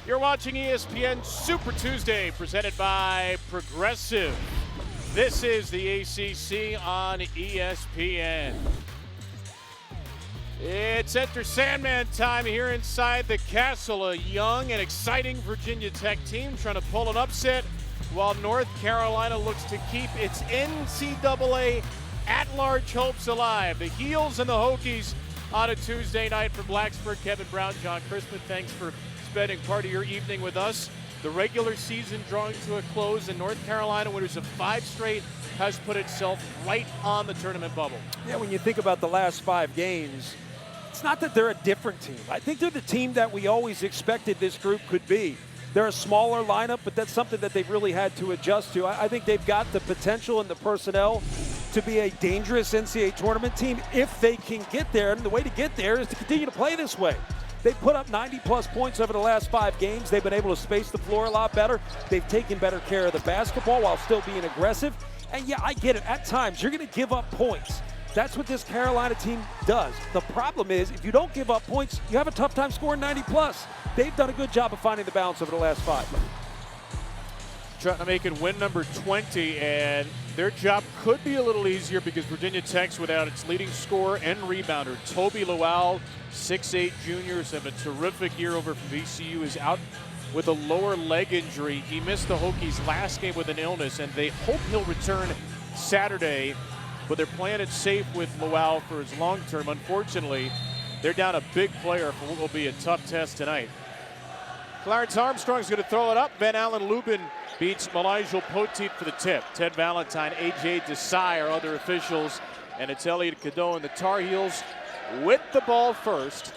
You're watching ESPN Super Tuesday, presented by Progressive. This is the ACC on ESPN. It's Enter Sandman time here inside the castle. A young and exciting Virginia Tech team trying to pull an upset, while North Carolina looks to keep its NCAA at-large hopes alive. The Heels and the Hokies on a Tuesday night for Blacksburg. Kevin Brown, John Christman, thanks for spending part of your evening with us. The regular season drawing to a close, and North Carolina, winners of 5 straight, has put itself right on the tournament bubble. Yeah, when you think about the last 5 games, it's not that they're a different team. I think they're the team that we always expected this group could be. They're a smaller lineup, but that's something that they've really had to adjust to. I think they've got the potential and the personnel to be a dangerous NCAA tournament team if they can get there. And the way to get there is to continue to play this way. They've put up 90-plus points over the last 5 games. They've been able to space the floor a lot better. They've taken better care of the basketball while still being aggressive. And yeah, I get it. At times, you're going to give up points. That's what this Carolina team does. The problem is, if you don't give up points, you have a tough time scoring 90-plus. They've done a good job of finding the balance over the last 5. Trying to make it win number 20, and their job could be a little easier because Virginia Tech's without its leading scorer and rebounder. Toby Lowell, 6'8 juniors, have a terrific year over from VCU, is out with a lower leg injury. He missed the Hokies last game with an illness, and they hope he'll return Saturday, but they're playing it safe with Lowell for his long term. Unfortunately, they're down a big player for what will be a tough test tonight. Clarence Armstrong's going to throw it up. Ben Allen Lubin beats Malijal Poteet for the tip. Ted Valentine, A.J. Desai are other officials, and it's Elliot Cadeau and the Tar Heels with the ball first.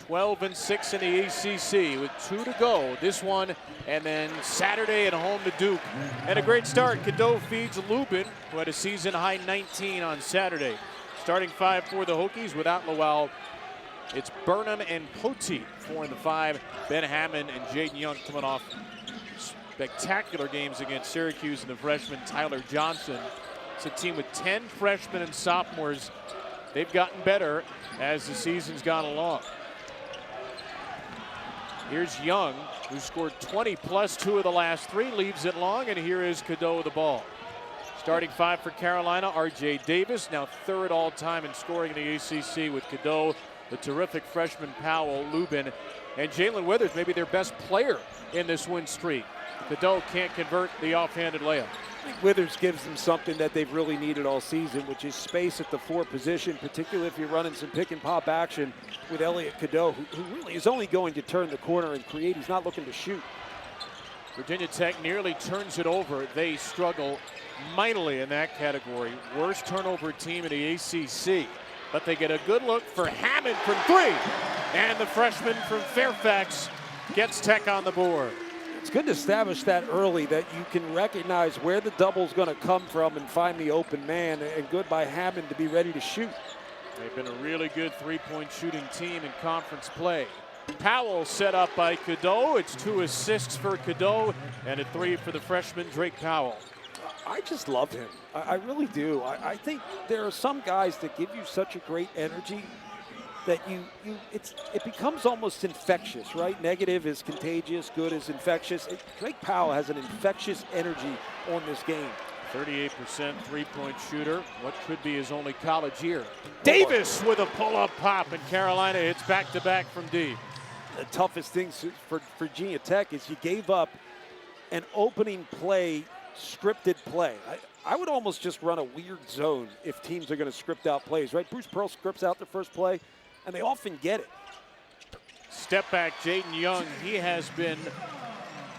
12-6 in the ACC with 2 to go. This one, and then Saturday at home to Duke. And a great start. Cadeau feeds Lubin, who had a season-high 19 on Saturday. Starting 5 for the Hokies without Lowell. It's Burnham and Poteet. 4 in the 5. Ben Hammond and Jaden Young coming off spectacular games against Syracuse and the freshman Tyler Johnson. It's a team with 10 freshmen and sophomores. They've gotten better as the season's gone along. Here's Young, who scored 20 plus 2 of the last 3, leaves it long, and here is Cadeau with the ball. Starting 5 for Carolina, R.J. Davis, now 3rd all-time in scoring in the ACC with Cadeau, the terrific freshman Powell, Lubin, and Jalen Withers, maybe their best player in this win streak. Cadeau can't convert the offhanded layup. I think Withers gives them something that they've really needed all season, which is space at the 4 position, particularly if you're running some pick-and-pop action with Elliot Cadeau, who really is only going to turn the corner and create. He's not looking to shoot. Virginia Tech nearly turns it over. They struggle mightily in that category. Worst turnover team in the ACC. But they get a good look for Hammond from 3. And the freshman from Fairfax gets Tech on the board. It's good to establish that early, that you can recognize where the double's going to come from and find the open man, and good by Hammond to be ready to shoot. They've been a really good 3-point shooting team in conference play. Powell set up by Cadeau. It's 2 assists for Cadeau and a 3 for the freshman Drake Powell. I just love him. I really do. I think there are some guys that give you such a great energy that it becomes almost infectious, right? Negative is contagious, good is infectious. Drake Powell has an infectious energy on this game. 38% 3-point shooter. What could be his only college year. Davis with a pull-up pop, and Carolina hits back-to-back from deep. The toughest thing for Virginia Tech is you gave up an opening play, scripted play. I would almost just run a weird zone if teams are going to script out plays, right? Bruce Pearl scripts out the first play, and they often get it. Step back, Jaden Young. He has been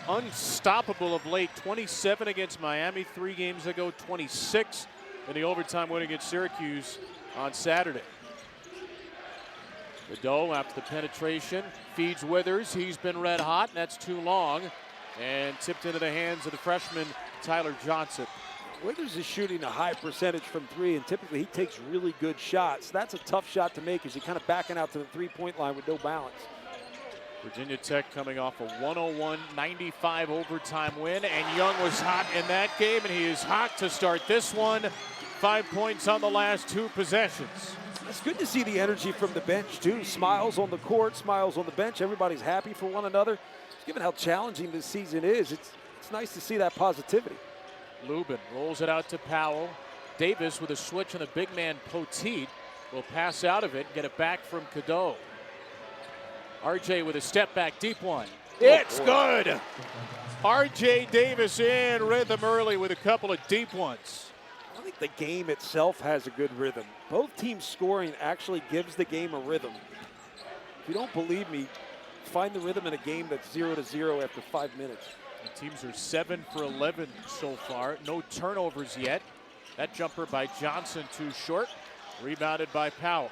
unstoppable of late. 27 against Miami 3 games ago, 26 in the overtime win against Syracuse on Saturday. Cadeau after the penetration feeds Withers. He's been red hot, and that's too long. And tipped into the hands of the freshman Tyler Johnson. Withers is shooting a high percentage from 3, and typically he takes really good shots. That's a tough shot to make as you're kind of backing out to the 3-point line with no balance. Virginia Tech coming off a 101-95 overtime win, and Young was hot in that game, and he is hot to start this one. 5 points on the last 2 possessions. It's good to see the energy from the bench, too. Smiles on the court, smiles on the bench. Everybody's happy for one another. Given how challenging this season is, it's nice to see that positivity. Lubin rolls it out to Powell. Davis with a switch on the big man Poteet will pass out of it and get it back from Cadeau. RJ with a step back deep one. It's good. RJ Davis in rhythm early with a couple of deep ones. I think the game itself has a good rhythm. Both teams scoring actually gives the game a rhythm. If you don't believe me, find the rhythm in a game that's 0-0 after 5 minutes. The teams are 7 for 11 so far. No turnovers yet. That jumper by Johnson too short. Rebounded by Powell.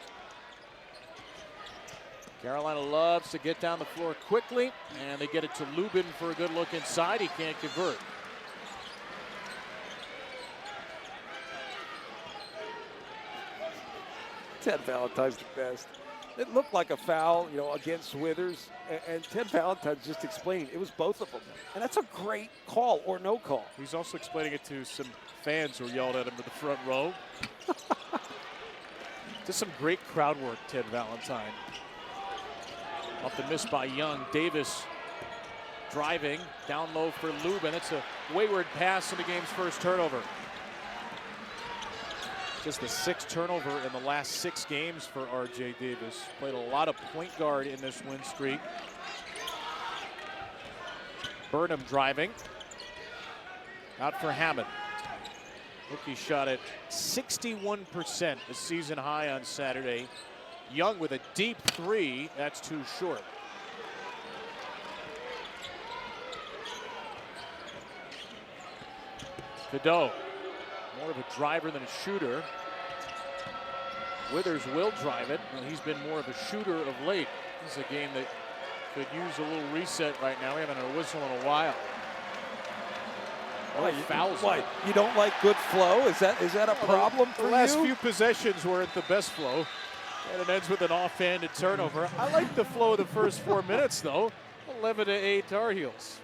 Carolina loves to get down the floor quickly, and they get it to Lubin for a good look inside. He can't convert. Ted Valentine's the best. It looked like a foul, against Withers, and Ted Valentine's just explaining it was both of them. And that's a great call or no call. He's also explaining it to some fans who yelled at him in the front row. Just some great crowd work, Ted Valentine. Off the miss by Young. Davis driving down low for Lubin. It's a wayward pass in the game's first turnover. Just the 6th turnover in the last 6 games for RJ Davis. Played a lot of point guard in this win streak. Burnham driving. Out for Hammond. Rookie shot at 61%, a season high on Saturday. Young with a deep 3, that's too short. Cadeau, more of a driver than a shooter. Withers will drive it, and he's been more of a shooter of late. This is a game that could use a little reset right now. We haven't had a whistle in a while. Fouls. What? You don't like good flow? Is that a problem for you? The last few possessions weren't the best flow. And it ends with an offhanded turnover. I like the flow of the first 4 minutes, though. 11-8 Tar Heels.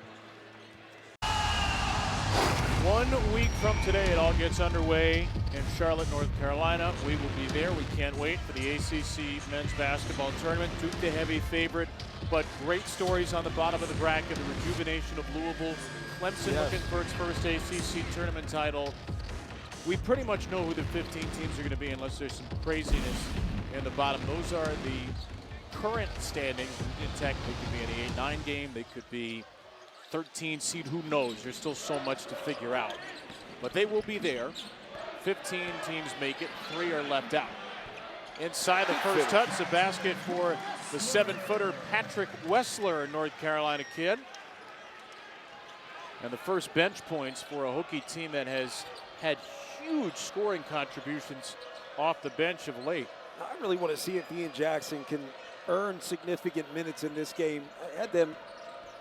1 week from today, it all gets underway in Charlotte, North Carolina. We will be there. We can't wait for the ACC men's basketball tournament. Duke the heavy favorite, but great stories on the bottom of the bracket. The rejuvenation of Louisville. Clemson looking for its first ACC tournament title. We pretty much know who the 15 teams are going to be unless there's some craziness in the bottom. Those are the current standings. In tech, they could be in the 8-9 game. They could be 13 seed. Who knows? There's still so much to figure out. But they will be there. 15 teams make it. 3 are left out. Inside the first touch, the basket for the 7-footer Patrick Wessler, North Carolina kid. And the first bench points for a Hokie team that has had huge scoring contributions off the bench of late. I really want to see if Ian Jackson can earn significant minutes in this game. I had them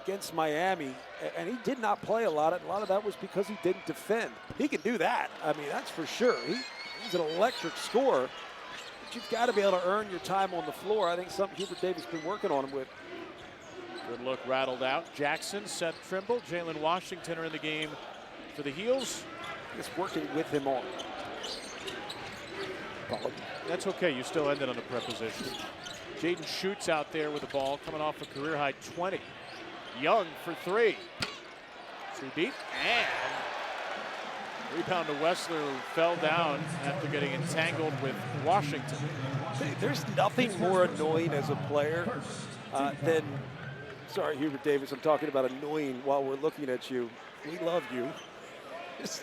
against Miami, and he did not play a lot. A lot of that was because he didn't defend. He can do that. I mean, that's for sure. He's an electric scorer. But you've got to be able to earn your time on the floor. I think something Hubert Davis has been working on him with. Good look rattled out. Jackson, Seth Trimble, Jalen Washington are in the game for the Heels. It's working with him on. That's okay. You still ended on a preposition. Jaden shoots out there with the ball, coming off a career-high 20. Young for 3. Too deep. And rebound to Wessler, who fell down after getting entangled with Washington. There's nothing more annoying as a player than, sorry, Hubert Davis, I'm talking about annoying while we're looking at you. We love you.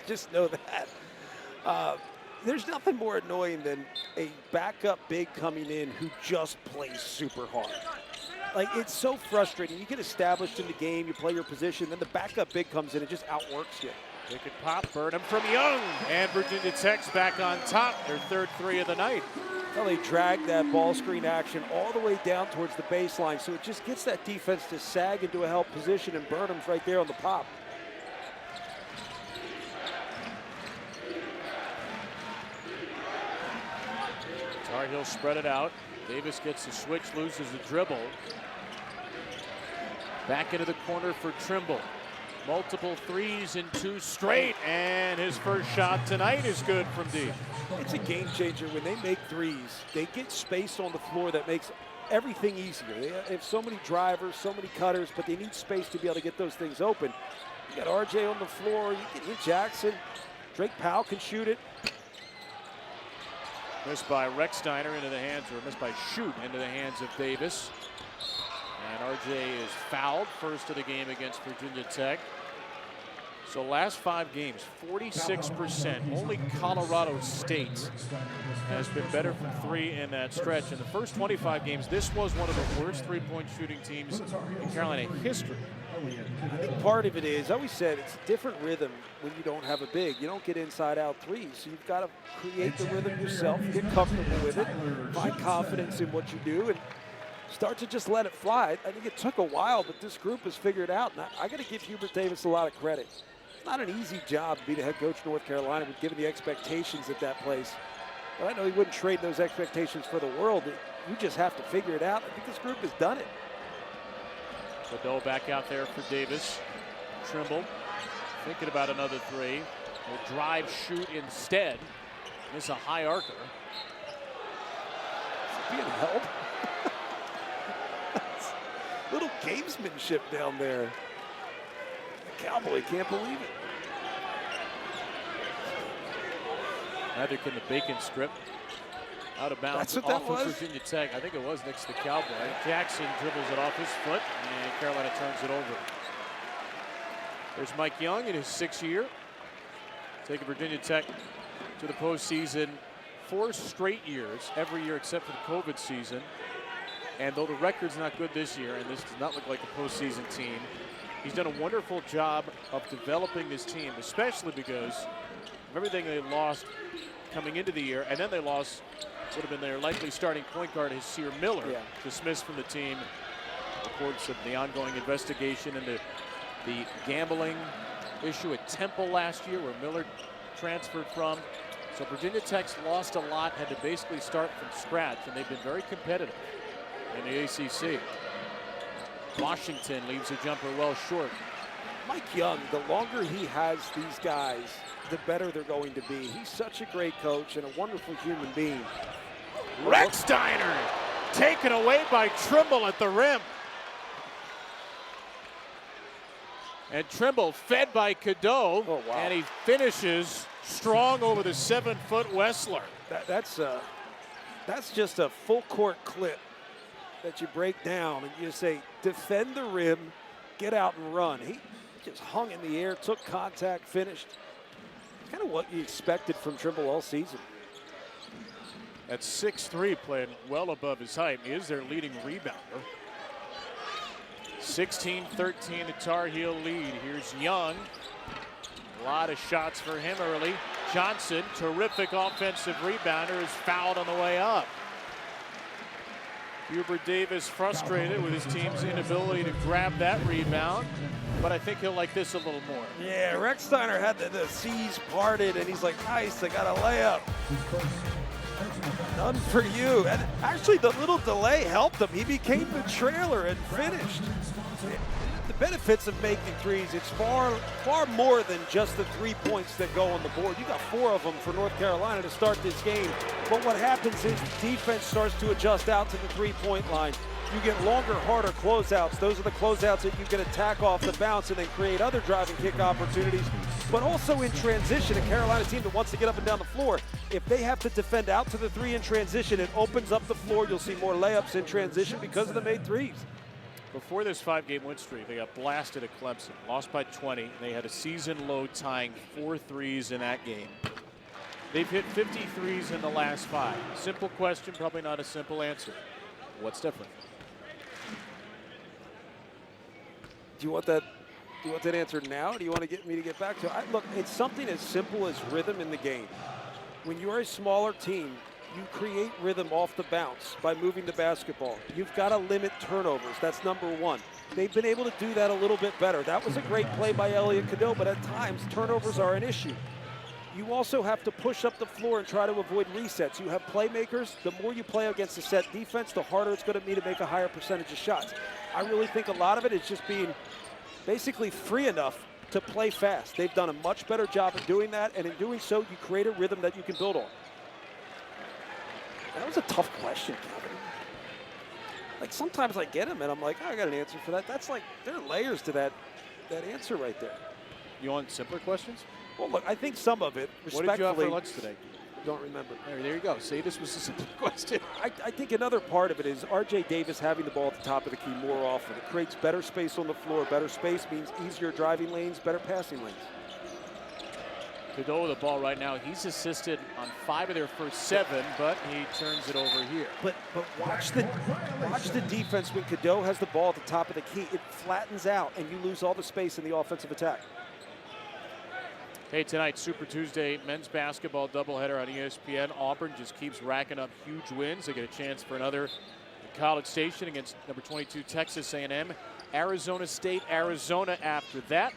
Just know that. There's nothing more annoying than a backup big coming in who just plays super hard. Like, it's so frustrating. You get established in the game, you play your position, then the backup big comes in and just outworks you. Pick and pop, Burnham from Young, and Virginia Tech's back on top, their third 3 of the night. Well, they drag that ball screen action all the way down towards the baseline, so it just gets that defense to sag into a help position, and Burnham's right there on the pop. Tar Heels spread it out. Davis gets the switch, loses the dribble. Back into the corner for Trimble. Multiple threes in 2 straight, and his first shot tonight is good from deep. It's a game changer when they make threes. They get space on the floor that makes everything easier. They have so many drivers, so many cutters, but they need space to be able to get those things open. You got RJ on the floor, you can hit Jackson. Drake Powell can shoot it. Missed by Rechsteiner into the hands, or missed by Shoot into the hands of Davis. And RJ is fouled, first of the game against Virginia Tech. So last 5 games, 46%. Only Colorado State has been better from 3 in that stretch. In the first 25 games, this was one of the worst three-point shooting teams in Carolina history. I think part of it is, I always said, it's a different rhythm when you don't have a big. You don't get inside-out threes, so you've got to create the rhythm yourself, get comfortable with it, find confidence in what you do, and start to just let it fly. I think it took a while, but this group has figured it out, and I got to give Hubert Davis a lot of credit. It's not an easy job to be the head coach of North Carolina, but given the expectations at that place. But I know he wouldn't trade those expectations for the world. You just have to figure it out. I think this group has done it. Cadeau back out there for Davis. Trimble thinking about another 3. Will drive, shoot instead. Miss a high arcer. Is he being held? Little gamesmanship down there. The Cowboy can't believe it. Neither can the bacon strip. Out of bounds. That's what that off was? of Virginia Tech. I think it was next to the Cowboy. Jackson dribbles it off his foot, and Carolina turns it over. There's Mike Young in his 6th year. Taking Virginia Tech to the postseason 4 straight years, every year except for the COVID season. And though the record's not good this year, and this does not look like a postseason team, he's done a wonderful job of developing this team, especially because of everything they lost coming into the year, and then they lost would have been their likely starting point guard, Hasir Miller, dismissed from the team. Reports of the ongoing investigation into the gambling issue at Temple last year, where Miller transferred from. So Virginia Tech's lost a lot, had to basically start from scratch, and they've been very competitive in the ACC. Washington leaves a jumper well short. Mike Young, the longer he has these guys, the better they're going to be. He's such a great coach and a wonderful human being. Rechsteiner taken away by Trimble at the rim. And Trimble fed by Cadeau, and he finishes strong over the 7-foot Wessler. That's just a full court clip that you break down and you say, defend the rim, get out and run. He just hung in the air, took contact, finished. Kind of what you expected from Trimble all season. At 6'3", playing well above his height. He is their leading rebounder. 16-13, the Tar Heel lead. Here's Young. A lot of shots for him early. Johnson, terrific offensive rebounder, is fouled on the way up. Hubert Davis frustrated with his team's inability to grab that rebound, but I think he'll like this a little more. Yeah, Rechsteiner had the seas parted, and he's like, nice, I got a layup. None for you. And actually, the little delay helped him. He became the trailer and finished. The benefits of making threes, it's far more than just the 3 points that go on the board. You got 4 of them for North Carolina to start this game. But what happens is the defense starts to adjust out to the 3-point line. You get longer, harder closeouts. Those are the closeouts that you can attack off the bounce and then create other driving kick opportunities. But also in transition, a Carolina team that wants to get up and down the floor, if they have to defend out to the 3 in transition, it opens up the floor. You'll see more layups in transition because of the made threes. Before this 5-game win streak, they got blasted at Clemson, lost by 20. They had a season low tying 4 threes in that game. They've hit 50 threes in the last 5. Simple question, probably not a simple answer. What's different? Do you want that answer now? Or do you want to get me to get back to it? Look, it's something as simple as rhythm in the game. When you're a smaller team, you create rhythm off the bounce by moving the basketball. You've got to limit turnovers. That's number 1. They've been able to do that a little bit better. That was a great play by Elliot Cadeau, but at times turnovers are an issue. You also have to push up the floor and try to avoid resets. You have playmakers. The more you play against a set defense, the harder it's going to be to make a higher percentage of shots. I really think a lot of it is just being basically free enough to play fast. They've done a much better job of doing that, and in doing so, you create a rhythm that you can build on. That was a tough question, Kevin. Like, sometimes I get them, and I'm like, oh, I got an answer for that. That's like, there are layers to that answer right there. You want simpler questions? Well, look, I think some of it, respectfully. What did you have for lunch today? Don't remember. There you go. See, this was a simple question. I think another part of it is R.J. Davis having the ball at the top of the key more often. It creates better space on the floor. Better space means easier driving lanes, better passing lanes. Cadeau with the ball right now. He's assisted on 5 of their first 7, but he turns it over here. But watch the defense when Cadeau has the ball at the top of the key. It flattens out, and you lose all the space in the offensive attack. Hey, tonight, Super Tuesday men's basketball doubleheader on ESPN. Auburn just keeps racking up huge wins. They get a chance for another College Station against number 22 Texas A&M. Arizona State, Arizona after that.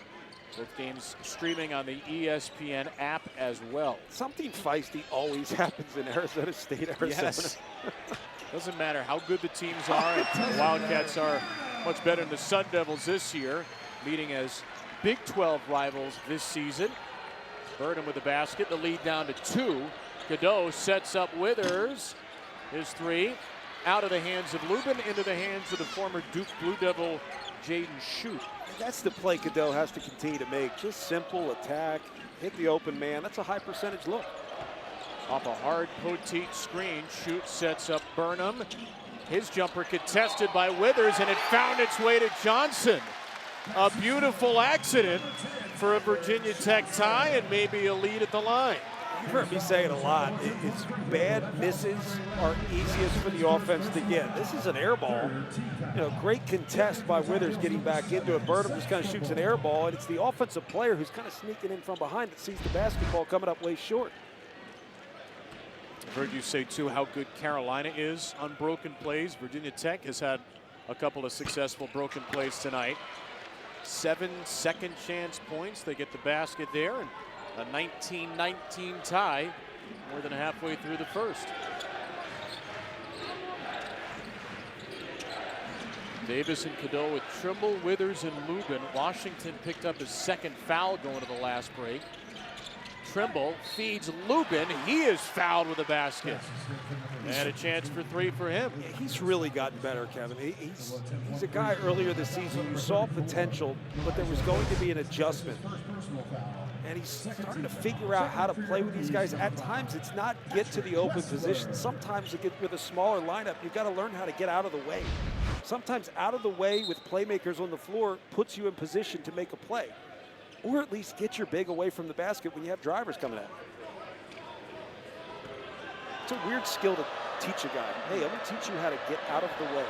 Both games streaming on the ESPN app as well. Something feisty always happens in Arizona State, Arizona. Yes. Doesn't matter how good the teams are. The Wildcats are much better than the Sun Devils this year, meeting as Big 12 rivals this season. Burnham with the basket, the lead down to 2. Cadeau sets up Withers. His 3 out of the hands of Lubin, into the hands of the former Duke Blue Devil, Jaden Schutt. That's the play Cadeau has to continue to make. Just simple attack, hit the open man. That's a high percentage look. Off a hard Poteet screen, Schutt sets up Burnham. His jumper contested by Withers, and it found its way to Johnson. A beautiful accident for a Virginia Tech tie and maybe a lead at the line. You've heard me say it a lot. It's bad misses are easiest for the offense to get. This is an air ball. You know, great contest by Withers getting back into it. Burnham just kind of shoots an air ball, and it's the offensive player who's kind of sneaking in from behind that sees the basketball coming up way short. I've heard you say, too, how good Carolina is on broken plays. Virginia Tech has had a couple of successful broken plays tonight. 7 second chance points. They get the basket there, and a 19-19 tie more than halfway through the first. Davis and Cadeau with Trimble, Withers, and Lubin. Washington picked up his second foul going to the last break. Trimble feeds Lubin. He is fouled with a basket. And a chance for 3 for him. Yeah, he's really gotten better, Kevin. He's a guy earlier this season who saw potential, but there was going to be an adjustment. And he's starting to figure out how to play with these guys. At times, it's not get to the open position. Sometimes with a smaller lineup, you've got to learn how to get out of the way. Sometimes out of the way with playmakers on the floor puts you in position to make a play. Or at least get your big away from the basket when you have drivers coming at you. It's a weird skill to teach a guy. Hey, I'm going to teach you how to get out of the way.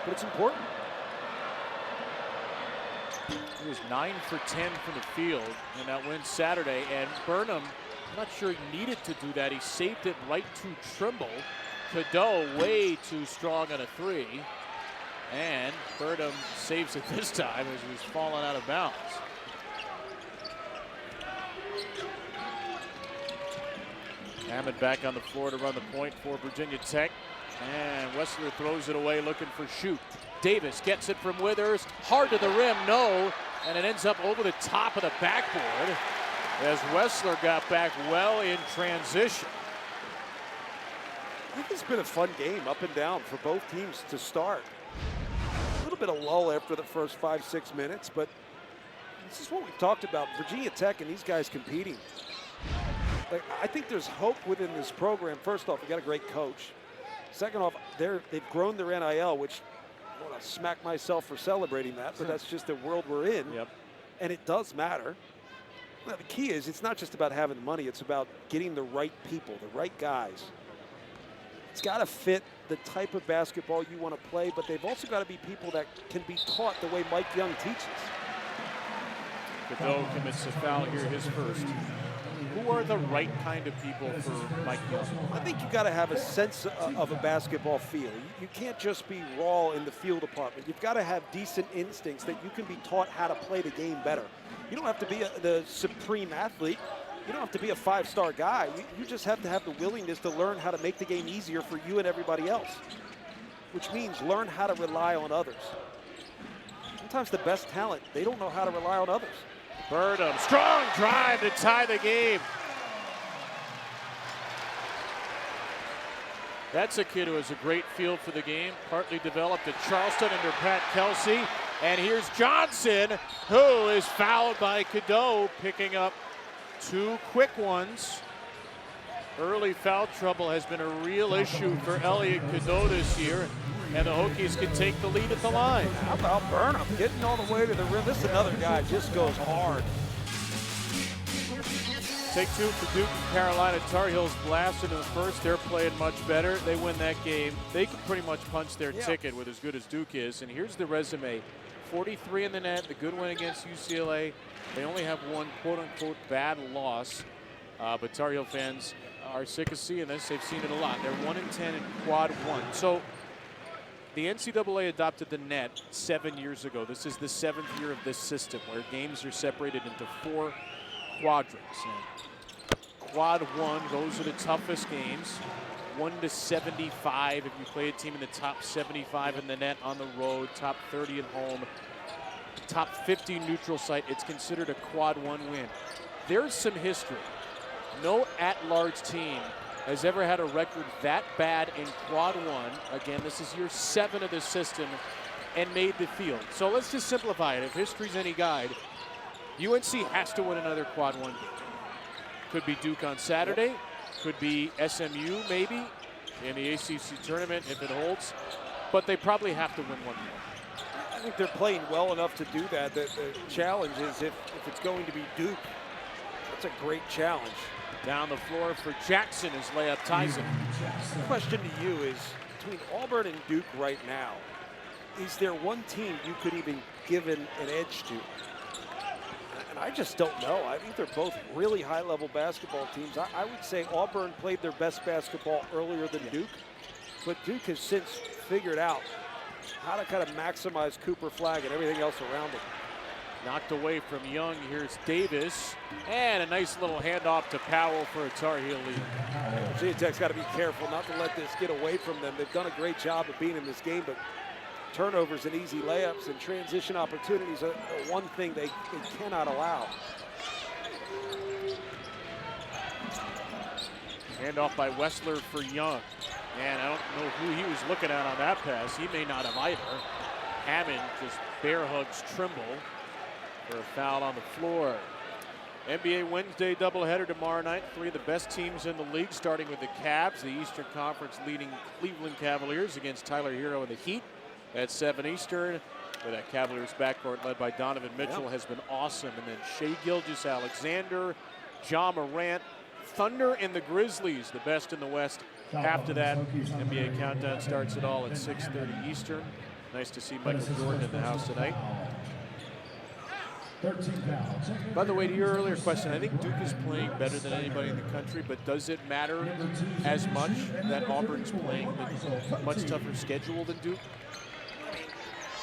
But it's important. He was 9 for 10 from the field in that win Saturday, and Burnham, I'm not sure he needed to do that. He saved it right to Trimble. Cadeau way too strong on a 3, and Burnham saves it this time as he was falling out of bounds. Hammond back on the floor to run the point for Virginia Tech, and Wessler throws it away looking for Schutt. Davis gets it from Withers, hard to the rim, no, and it ends up over the top of the backboard as Wessler got back well in transition. I think it's been a fun game up and down for both teams to start. A little bit of lull after the first 5-6 minutes, but this is what we've talked about. Virginia Tech and these guys competing. Like, I think there's hope within this program. First off, we got a great coach. Second off, they've grown their NIL, which I want to smack myself for celebrating that, but that's just the world we're in. Yep. And it does matter. Well, the key is it's not just about having the money, it's about getting the right people, the right guys. It's got to fit the type of basketball you want to play, but they've also got to be people that can be taught the way Mike Young teaches. Cadeau commits a foul here, his first. Who are the right kind of people for Mike Young? I think you got to have a sense of a basketball feel. You can't just be raw in the field department. You've got to have decent instincts that you can be taught how to play the game better. You don't have to be the supreme athlete. You don't have to be a 5-star guy. You just have to have the willingness to learn how to make the game easier for you and everybody else, which means learn how to rely on others. Sometimes the best talent, they don't know how to rely on others. Burnham, strong drive to tie the game. That's a kid who has a great feel for the game, partly developed at Charleston under Pat Kelsey. And here's Johnson, who is fouled by Cadeau, picking up 2 quick ones. Early foul trouble has been a real issue for Elliot Cadeau this year, and the Hokies can take the lead at the line. How about Burnham getting all the way to the rim? This is another guy just goes hard. Take 2 for Duke and Carolina. Tar Heels blasted in the first. They're playing much better. They win that game. They can pretty much punch their ticket with as good as Duke is. And here's the resume. 43 in the net, the good win against UCLA. They only have one quote-unquote bad loss. But Tar Heel fans are sick of seeing this. They've seen it a lot. They're 1-10 in quad 1. So the NCAA adopted the net 7 years ago. This is the 7th year of this system where games are separated into 4 quadrants. And quad 1, those are the toughest games. 1-75 if you play a team in the top 75 in the net on the road, top 30 at home, top 50 neutral site. It's considered a quad 1 win. There's some history. No at-large team has ever had a record that bad in quad 1. Again, this is year 7 of the system and made the field. So let's just simplify it. If history's any guide, UNC has to win another quad 1 game. Could be Duke on Saturday. Could be SMU maybe in the ACC tournament if it holds. But they probably have to win one more. I think they're playing well enough to do that. The challenge is if it's going to be Duke, that's a great challenge. Down the floor for Jackson as layup ties it. The question to you is, between Auburn and Duke right now, is there one team you could even give an edge to? And I just don't know. I think they're both really high-level basketball teams. I would say Auburn played their best basketball earlier than Duke, but Duke has since figured out how to kind of maximize Cooper Flagg and everything else around him. Knocked away from Young. Here's Davis. And a nice little handoff to Powell for a Tar Heel lead. Virginia Tech's got to be careful not to let this get away from them. They've done a great job of being in this game, but turnovers and easy layups and transition opportunities are one thing they cannot allow. Handoff by Wessler for Young. And I don't know who he was looking at on that pass. He may not have either. Hammond just bear hugs Trimble for a foul on the floor. NBA Wednesday doubleheader tomorrow night. 3 of the best teams in the league, starting with the Cavs, the Eastern Conference leading Cleveland Cavaliers against Tyler Hero and the Heat at 7 Eastern. Where that Cavaliers backcourt led by Donovan Mitchell has been awesome. And then Shai Gilgeous-Alexander, Ja Morant, Thunder and the Grizzlies, the best in the West. After that, NBA Countdown starts it all at 6:30 Eastern. Nice to see Michael Jordan in the house tonight. By the way, to your earlier question, I think Duke is playing better than anybody in the country, but does it matter as much that Auburn's playing a much tougher schedule than Duke?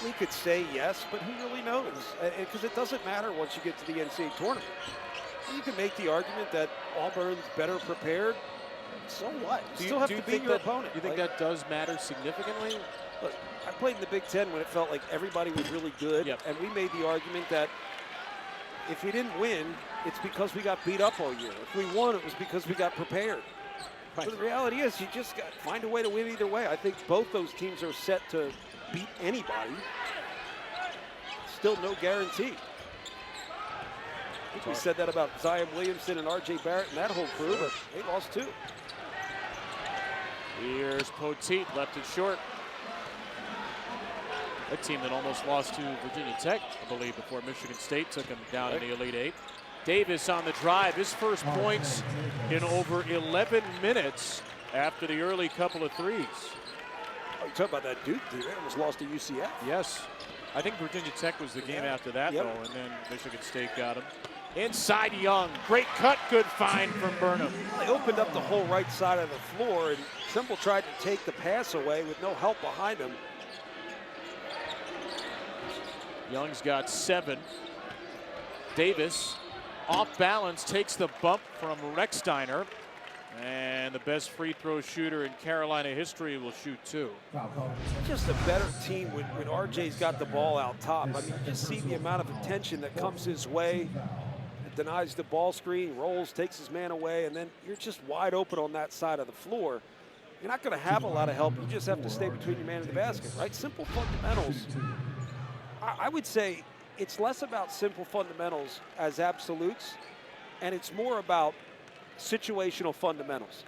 We could say yes, but who really knows? Because it doesn't matter once you get to the NCAA tournament. You can make the argument that Auburn's better prepared. So what? You still have to beat your opponent. You think that does matter significantly? Look, I played in the Big Ten when it felt like everybody was really good, and we made the argument that if we didn't win, it's because we got beat up all year. If we won, it was because we got prepared. Right. So the reality is you just got to find a way to win either way. I think both those teams are set to beat anybody. Still no guarantee. I think we said that about Zion Williamson and R.J. Barrett and that whole crew, but they lost 2. Here's Poteet, left it short. A team that almost lost to Virginia Tech, I believe, before Michigan State took them down in the Elite Eight. Davis on the drive, his first points in over 11 minutes after the early couple of threes. Oh, you talk about that Duke team, they almost lost to UCF. Yes, I think Virginia Tech was the game after that, though, and then Michigan State got him. Inside Young, great cut, good find from Burnham. They opened up the whole right side of the floor, and Trimble tried to take the pass away with no help behind him. Young's got 7. Davis, off balance, takes the bump from Rechsteiner. And the best free throw shooter in Carolina history will shoot 2. Just a better team when RJ's got the ball out top. I mean, you just see the amount of attention that comes his way. It denies the ball screen, rolls, takes his man away, and then you're just wide open on that side of the floor. You're not going to have a lot of help. You just have to stay between your man and the basket, right? Simple fundamentals. I would say it's less about simple fundamentals as absolutes, and it's more about situational fundamentals.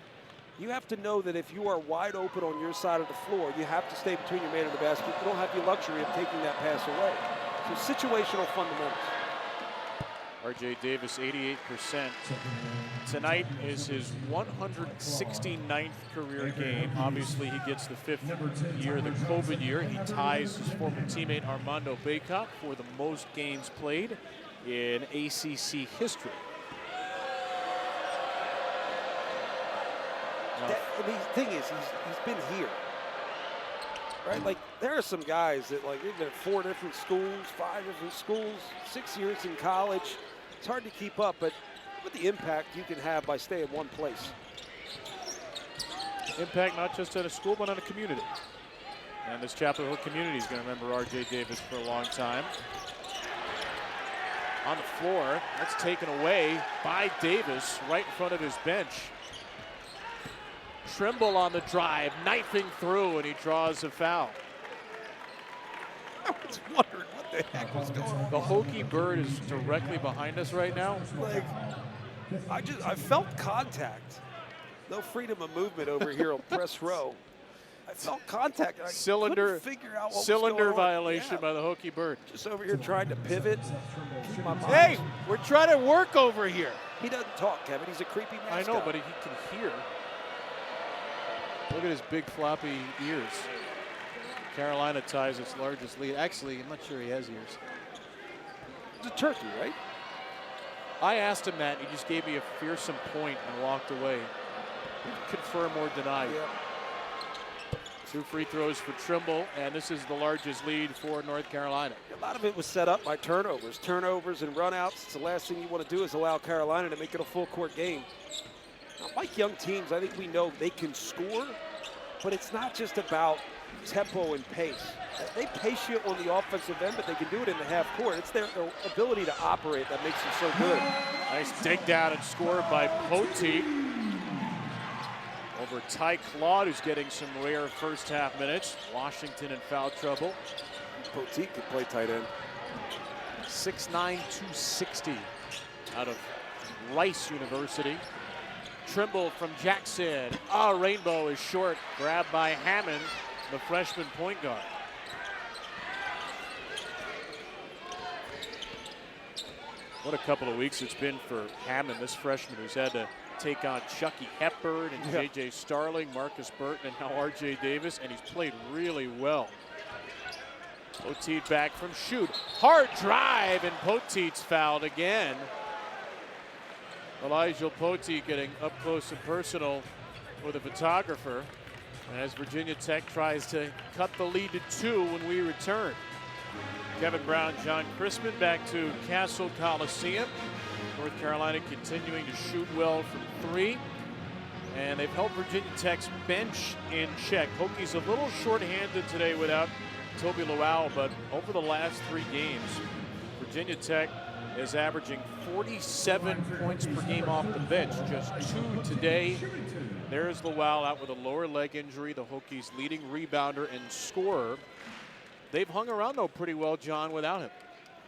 You have to know that if you are wide open on your side of the floor, you have to stay between your man and the basket. You don't have the luxury of taking that pass away. So situational fundamentals. RJ Davis, 88%. Tonight is his 169th career game. Obviously, he gets the 5th year, the COVID year. He ties his former teammate Armando Bacot for the most games played in ACC history. The thing is, he's been here, right? Like, there are some guys that, like, they've been at 4 different schools, 5 different schools, 6 years in college. It's hard to keep up, but with the impact you can have by staying one place. Impact not just at a school, but on a community. And this Chapel Hill community is going to remember RJ Davis for a long time. On the floor, that's taken away by Davis right in front of his bench. Trimble on the drive, knifing through, and he draws a foul. I was wondering what the heck was going on. The Hokie Bird is directly behind us right now. Like, I felt contact. No freedom of movement over here on press row. I felt contact. I couldn't figure out what was going on. Violation by the Hokie Bird. Just over here trying to pivot. Hey, we're trying to work over here. He doesn't talk, Kevin. He's a creepy mascot. I know, but he can hear. Look at his big floppy ears. Carolina ties its largest lead. Actually, I'm not sure he has ears. It's a turkey, right? I asked him that. He just gave me a fearsome point and walked away. Confirm or deny. Yeah. 2 free throws for Trimble, and this is the largest lead for North Carolina. A lot of it was set up by turnovers. Turnovers and runouts. It's the last thing you want to do is allow Carolina to make it a full court game. Now, like young teams, I think we know they can score, but it's not just about tempo and pace. They pace you on the offensive end, but they can do it in the half court. It's their ability to operate that makes them so good. Nice dig down and score by Poteet over Ty Claude, who's getting some rare first half minutes. Washington in foul trouble. Poteet could play tight end. 6'9", 260 out of Rice University. Trimble from Jackson. Rainbow is short. Grabbed by Hammond, the freshman point guard. What a couple of weeks it's been for Hammond, this freshman who's had to take on Chucky Hepburn and J.J. Starling, Marcus Burton, and now R.J. Davis, and he's played really well. Poteet back from shoot. Hard drive, and Poteet's fouled again. Elijah Poteet getting up close and personal with a photographer as Virginia Tech tries to cut the lead to 2 when we return. Kevin Brown, John Chrisman back to Cassell Coliseum. North Carolina continuing to shoot well from 3. And they've held Virginia Tech's bench in check. Hokies a little short-handed today without Toby Lowell, but over the last 3 games, Virginia Tech is averaging 47 points per game off the bench, just 2 today. There's Lowell out with a lower leg injury, the Hokies' leading rebounder and scorer. They've hung around, though, pretty well, John, without him.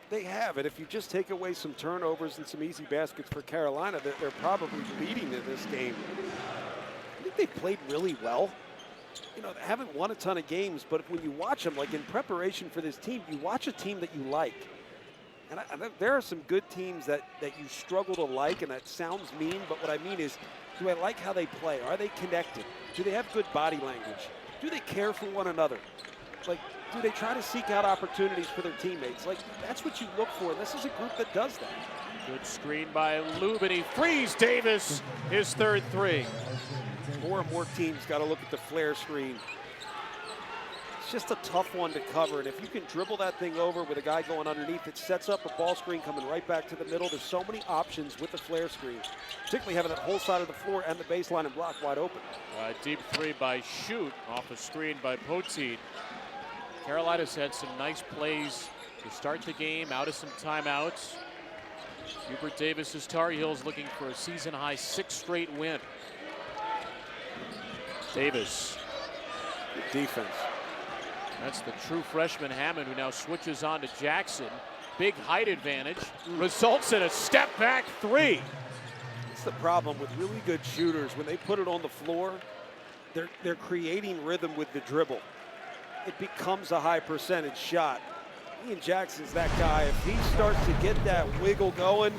They have, and if you just take away some turnovers and some easy baskets for Carolina, they're probably leading in this game. I think they've played really well. You know, they haven't won a ton of games, but when you watch them, like in preparation for this team, you watch a team that you like. And there are some good teams that you struggle to like, and that sounds mean, but what I mean is, do I like how they play? Are they connected? Do they have good body language? Do they care for one another? Like, do they try to seek out opportunities for their teammates? Like, that's what you look for. This is a group that does that. Good screen by Lube, and he frees Davis, his 3rd 3. More and more teams got to look at the flare screen. It's just a tough one to cover, and if you can dribble that thing over with a guy going underneath, it sets up a ball screen coming right back to the middle. There's so many options with the flare screen, particularly having that whole side of the floor and the baseline and block wide open. Deep three by Shoot off a screen by Poteet. Carolina's had some nice plays to start the game, out of some timeouts. Hubert Davis's Tar Heels looking for a season-high 6th straight win. Davis. Good defense. That's the true freshman Hammond, who now switches on to Jackson. Big height advantage. Results in a step-back 3. It's the problem with really good shooters. When they put it on the floor, they're creating rhythm with the dribble. It becomes a high percentage shot. Ian Jackson's that guy. If he starts to get that wiggle going,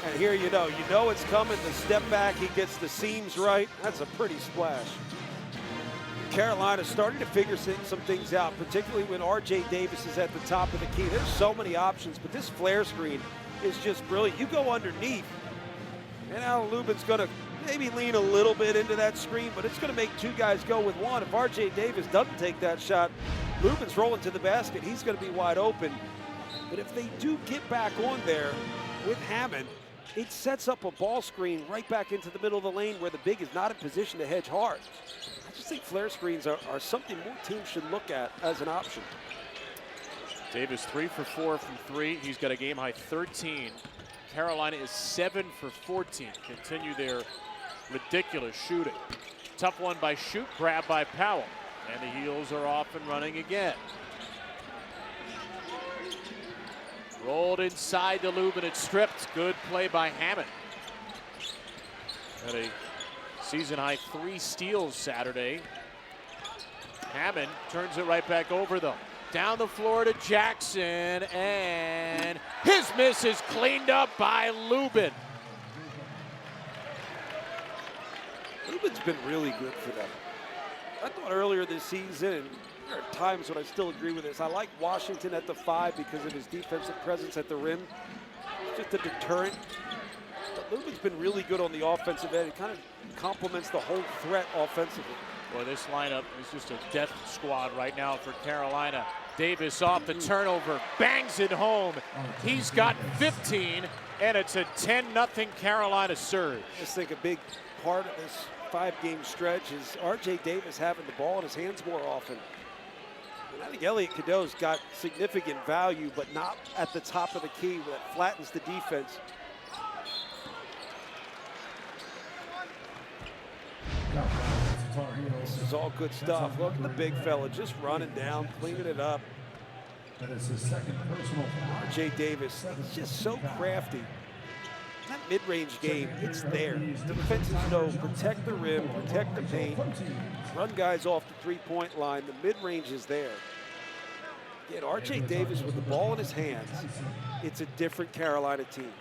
and here you know it's coming, the step back, he gets the seams right, that's a pretty splash. Carolina starting to figure some things out, particularly when R.J. Davis is at the top of the key. There's so many options, but this flare screen is just brilliant. You go underneath, and now Lubin's going to maybe lean a little bit into that screen, but it's going to make 2 guys go with 1. If R.J. Davis doesn't take that shot, Lubin's rolling to the basket. He's going to be wide open. But if they do get back on there with Hammond, it sets up a ball screen right back into the middle of the lane where the big is not in position to hedge hard. I just think flare screens are something more teams should look at as an option. Davis 3 for 4 from 3. He's got a game-high 13. Carolina is 7 for 14. Continue their ridiculous shooting. Tough one by Shoot, grab by Powell. And the Heels are off and running again. Rolled inside to Lubin, it's stripped. Good play by Hammond. Had a season-high 3 steals Saturday. Hammond turns it right back over them. Down the floor to Jackson, and his miss is cleaned up by Lubin. Lubin's been really good for them. I thought earlier this season, and there are times when I still agree with this, I like Washington at the 5 because of his defensive presence at the rim. It's just a deterrent. But Lubin's been really good on the offensive end. He kind of complements the whole threat offensively. Boy, this lineup is just a death squad right now for Carolina. Davis off the turnover, bangs it home. He's got 15, and it's a 10-0 Carolina surge. I just think a big part of this 5-game stretch is R.J. Davis having the ball in his hands more often. And I think Elliot Cadeau's got significant value, but not at the top of the key. That flattens the defense. This is all good stuff. Look at the big fella just running down, cleaning it up. That is his 2nd personal foul. R.J. Davis is just so crafty. That mid-range game, it's there. The defenses know, protect the rim, protect the paint, run guys off the 3-point line. The mid-range is there. Again, R.J. Davis with the ball in his hands, it's a different Carolina team.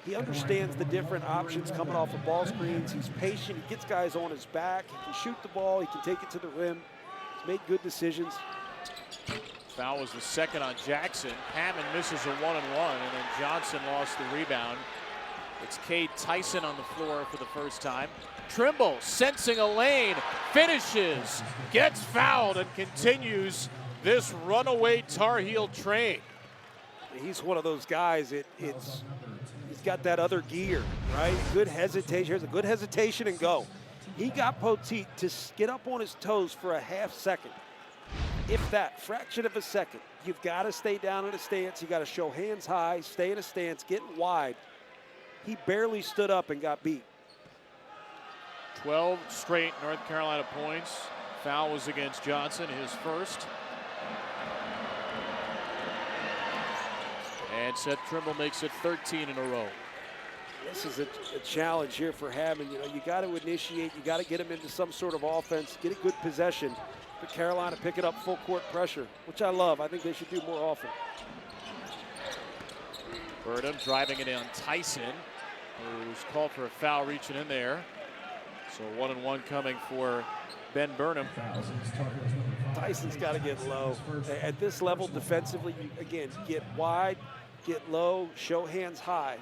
He understands the different options coming off of ball screens. He's patient. He gets guys on his back. He can shoot the ball. He can take it to the rim. He's made good decisions. Foul was the 2nd on Jackson. Hammond misses a 1-and-1, and then Johnson lost the rebound. It's Cade Tyson on the floor for the first time. Trimble sensing a lane, finishes, gets fouled, and continues this runaway Tar Heel train. He's one of those guys, he's got that other gear, right? Good hesitation. Here's a good hesitation and go. He got Poteet to get up on his toes for a half second. If that, fraction of a second. You've got to stay down in a stance. You got to show hands high, stay in a stance, get wide. He barely stood up and got beat. 12 straight North Carolina points. Foul was against Johnson, his first. And Seth Trimble makes it 13 in a row. This is a challenge here for Hammond. You know, you got to initiate, you got to get him into some sort of offense, get a good possession. But Carolina picking up full court pressure, which I love. I think they should do more often. Burnham driving it on Tyson, who's called for a foul reaching in there. So 1-and-1 coming for Ben Burnham. Tyson's got to get low. At this level defensively, you, again, get wide, get low, show hands high.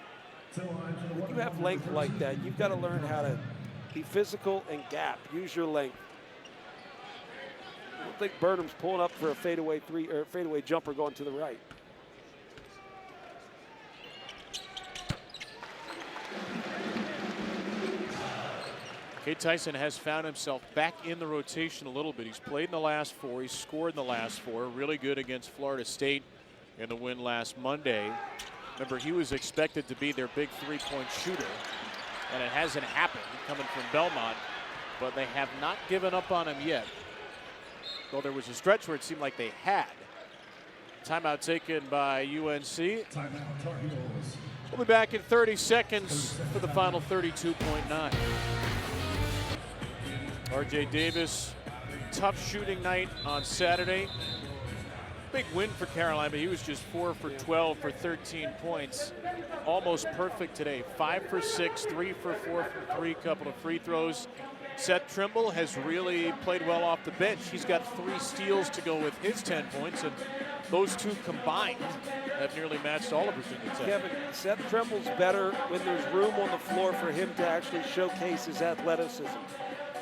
When you have length like that, you've got to learn how to be physical and gap. Use your length. think Burnham's pulling up for a fadeaway fadeaway jumper going to the right. Cade Tyson has found himself back in the rotation a little bit. He's played in the last 4. He's scored in the last 4. Really good against Florida State in the win last Monday. Remember, he was expected to be their big three-point shooter, and it hasn't happened coming from Belmont, but they have not given up on him yet. Though there was a stretch where it seemed like they had. Timeout taken by UNC. Timeout, Tar Heels. We'll be back in 30 seconds for the final 32.9. RJ Davis, tough shooting night on Saturday. Big win for Carolina, but he was just 4 for 12 for 13 points. Almost perfect today. 5 for 6, 3 for 4 from 3, couple of free throws. Seth Trimble has really played well off the bench. He's got 3 steals to go with his 10 points, and those 2 combined have nearly matched all of Virginia Tech. Kevin, Seth Trimble's better when there's room on the floor for him to actually showcase his athleticism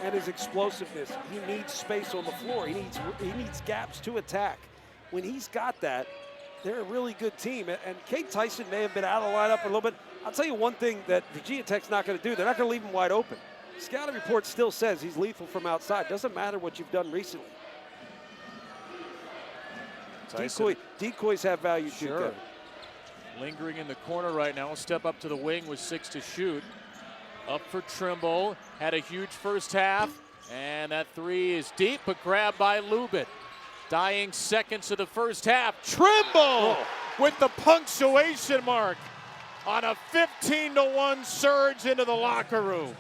and his explosiveness. He needs space on the floor. He needs gaps to attack. When he's got that, they're a really good team. And Cade Tyson may have been out of the lineup a little bit. I'll tell you one thing that Virginia Tech's not going to do. They're not going to leave him wide open. Scouting report still says he's lethal from outside. Doesn't matter what you've done recently. Decoys have value too, Sure. Kevin. Lingering in the corner right now. Step up to the wing with 6 to shoot. Up for Trimble. Had a huge first half. And that 3 is deep, but grabbed by Lubin. Dying seconds of the first half. Trimble with the punctuation mark on a 15-1 surge into the locker room.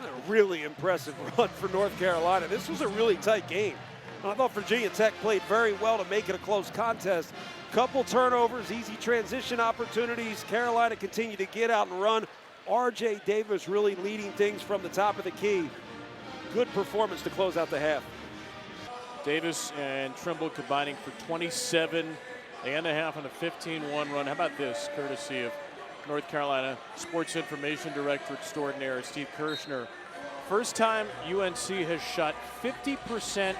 A really impressive run for North Carolina. This was a really tight game. I thought Virginia Tech played very well to make it a close contest. Couple turnovers, easy transition opportunities. Carolina continued to get out and run. RJ Davis really leading things from the top of the key. Good performance to close out the half. Davis and Trimble combining for 27 and a half on a 15-1 run. How about this, courtesy of North Carolina Sports Information Director Extraordinaire Steve Kirshner. First time UNC has shot 50%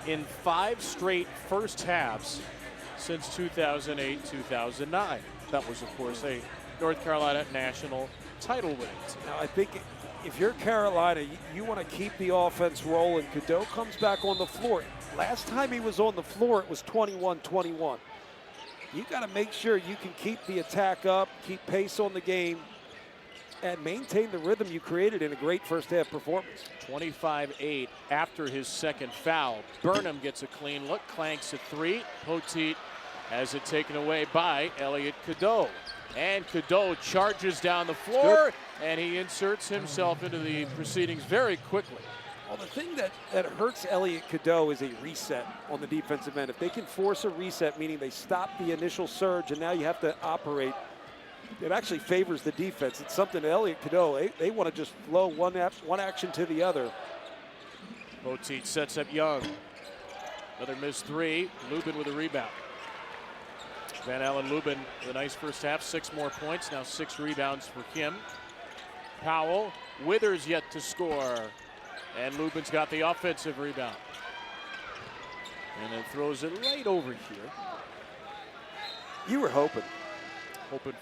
in 5 straight first halves since 2008-2009. That was, of course, a North Carolina national title win. Now, I think if you're Carolina, you want to keep the offense rolling. Cadeau comes back on the floor. Last time he was on the floor, it was 21-21. You got to make sure you can keep the attack up, keep pace on the game, and maintain the rhythm you created in a great first half performance. 25-8 after his second foul. Burnham gets a clean look, clanks a 3. Poteet has it taken away by Elliot Cadeau. And Cadeau charges down the floor, and he inserts himself into the proceedings very quickly. Well, the thing that hurts Elliot Cadeau is a reset on the defensive end. If they can force a reset, meaning they stop the initial surge and now you have to operate, it actually favors the defense. It's something that Elliot Cadeau, they want to just flow one action to the other. Poteet sets up Young. Another missed 3. Lubin with a rebound. Van Allen Lubin with a nice first half, 6 more points, now 6 rebounds for him. Powell, Withers yet to score, and Lubin's got the offensive rebound. And then throws it right over here. You were hoping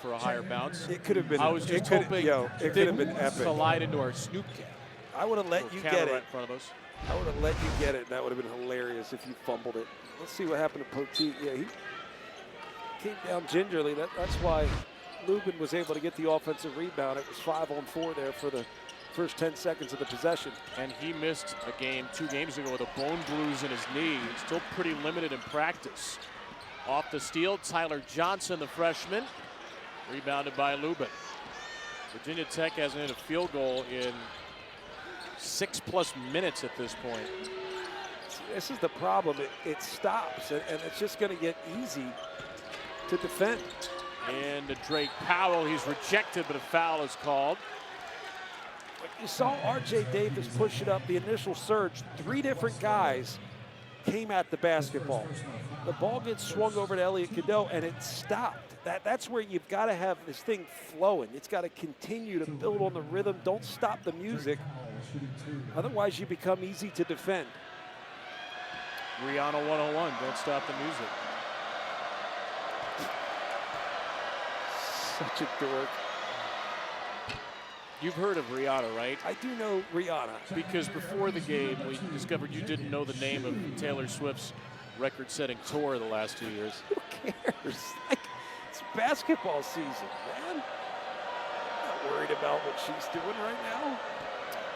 for a higher bounce. It could have been. I was just hoping it could have been epic. Collide into our Snoop cap. I would have let you get it. Right in front of us. I would have let you get it. That would have been hilarious if you fumbled it. Let's see what happened to Poteet. Yeah, he came down gingerly. That's why Lubin was able to get the offensive rebound. It was 5-on-4 there for the first 10 seconds of the possession. And he missed a game 2 games ago with a bone bruise in his knee. He's still pretty limited in practice. Off the steal, Tyler Johnson, the freshman, rebounded by Lubin. Virginia Tech hasn't hit a field goal in 6+ minutes at this point. This is the problem. It stops, and it's just going to get easy to defend. And to Drake Powell, he's rejected, but a foul is called. You saw RJ Davis push it up, the initial surge. 3 different guys came at the basketball. The ball gets swung over to Elliot Cadeau, and it stopped. That's where you've got to have this thing flowing. It's got to continue to build on the rhythm. Don't stop the music. Otherwise, you become easy to defend. Rihanna 101, don't stop the music. Such a dork. You've heard of Rihanna, right? I do know Rihanna. Because before the game, we discovered you didn't know the name of Taylor Swift's record-setting tour the last 2 years. Who cares? Like, it's basketball season, man. I'm not worried about what she's doing right now.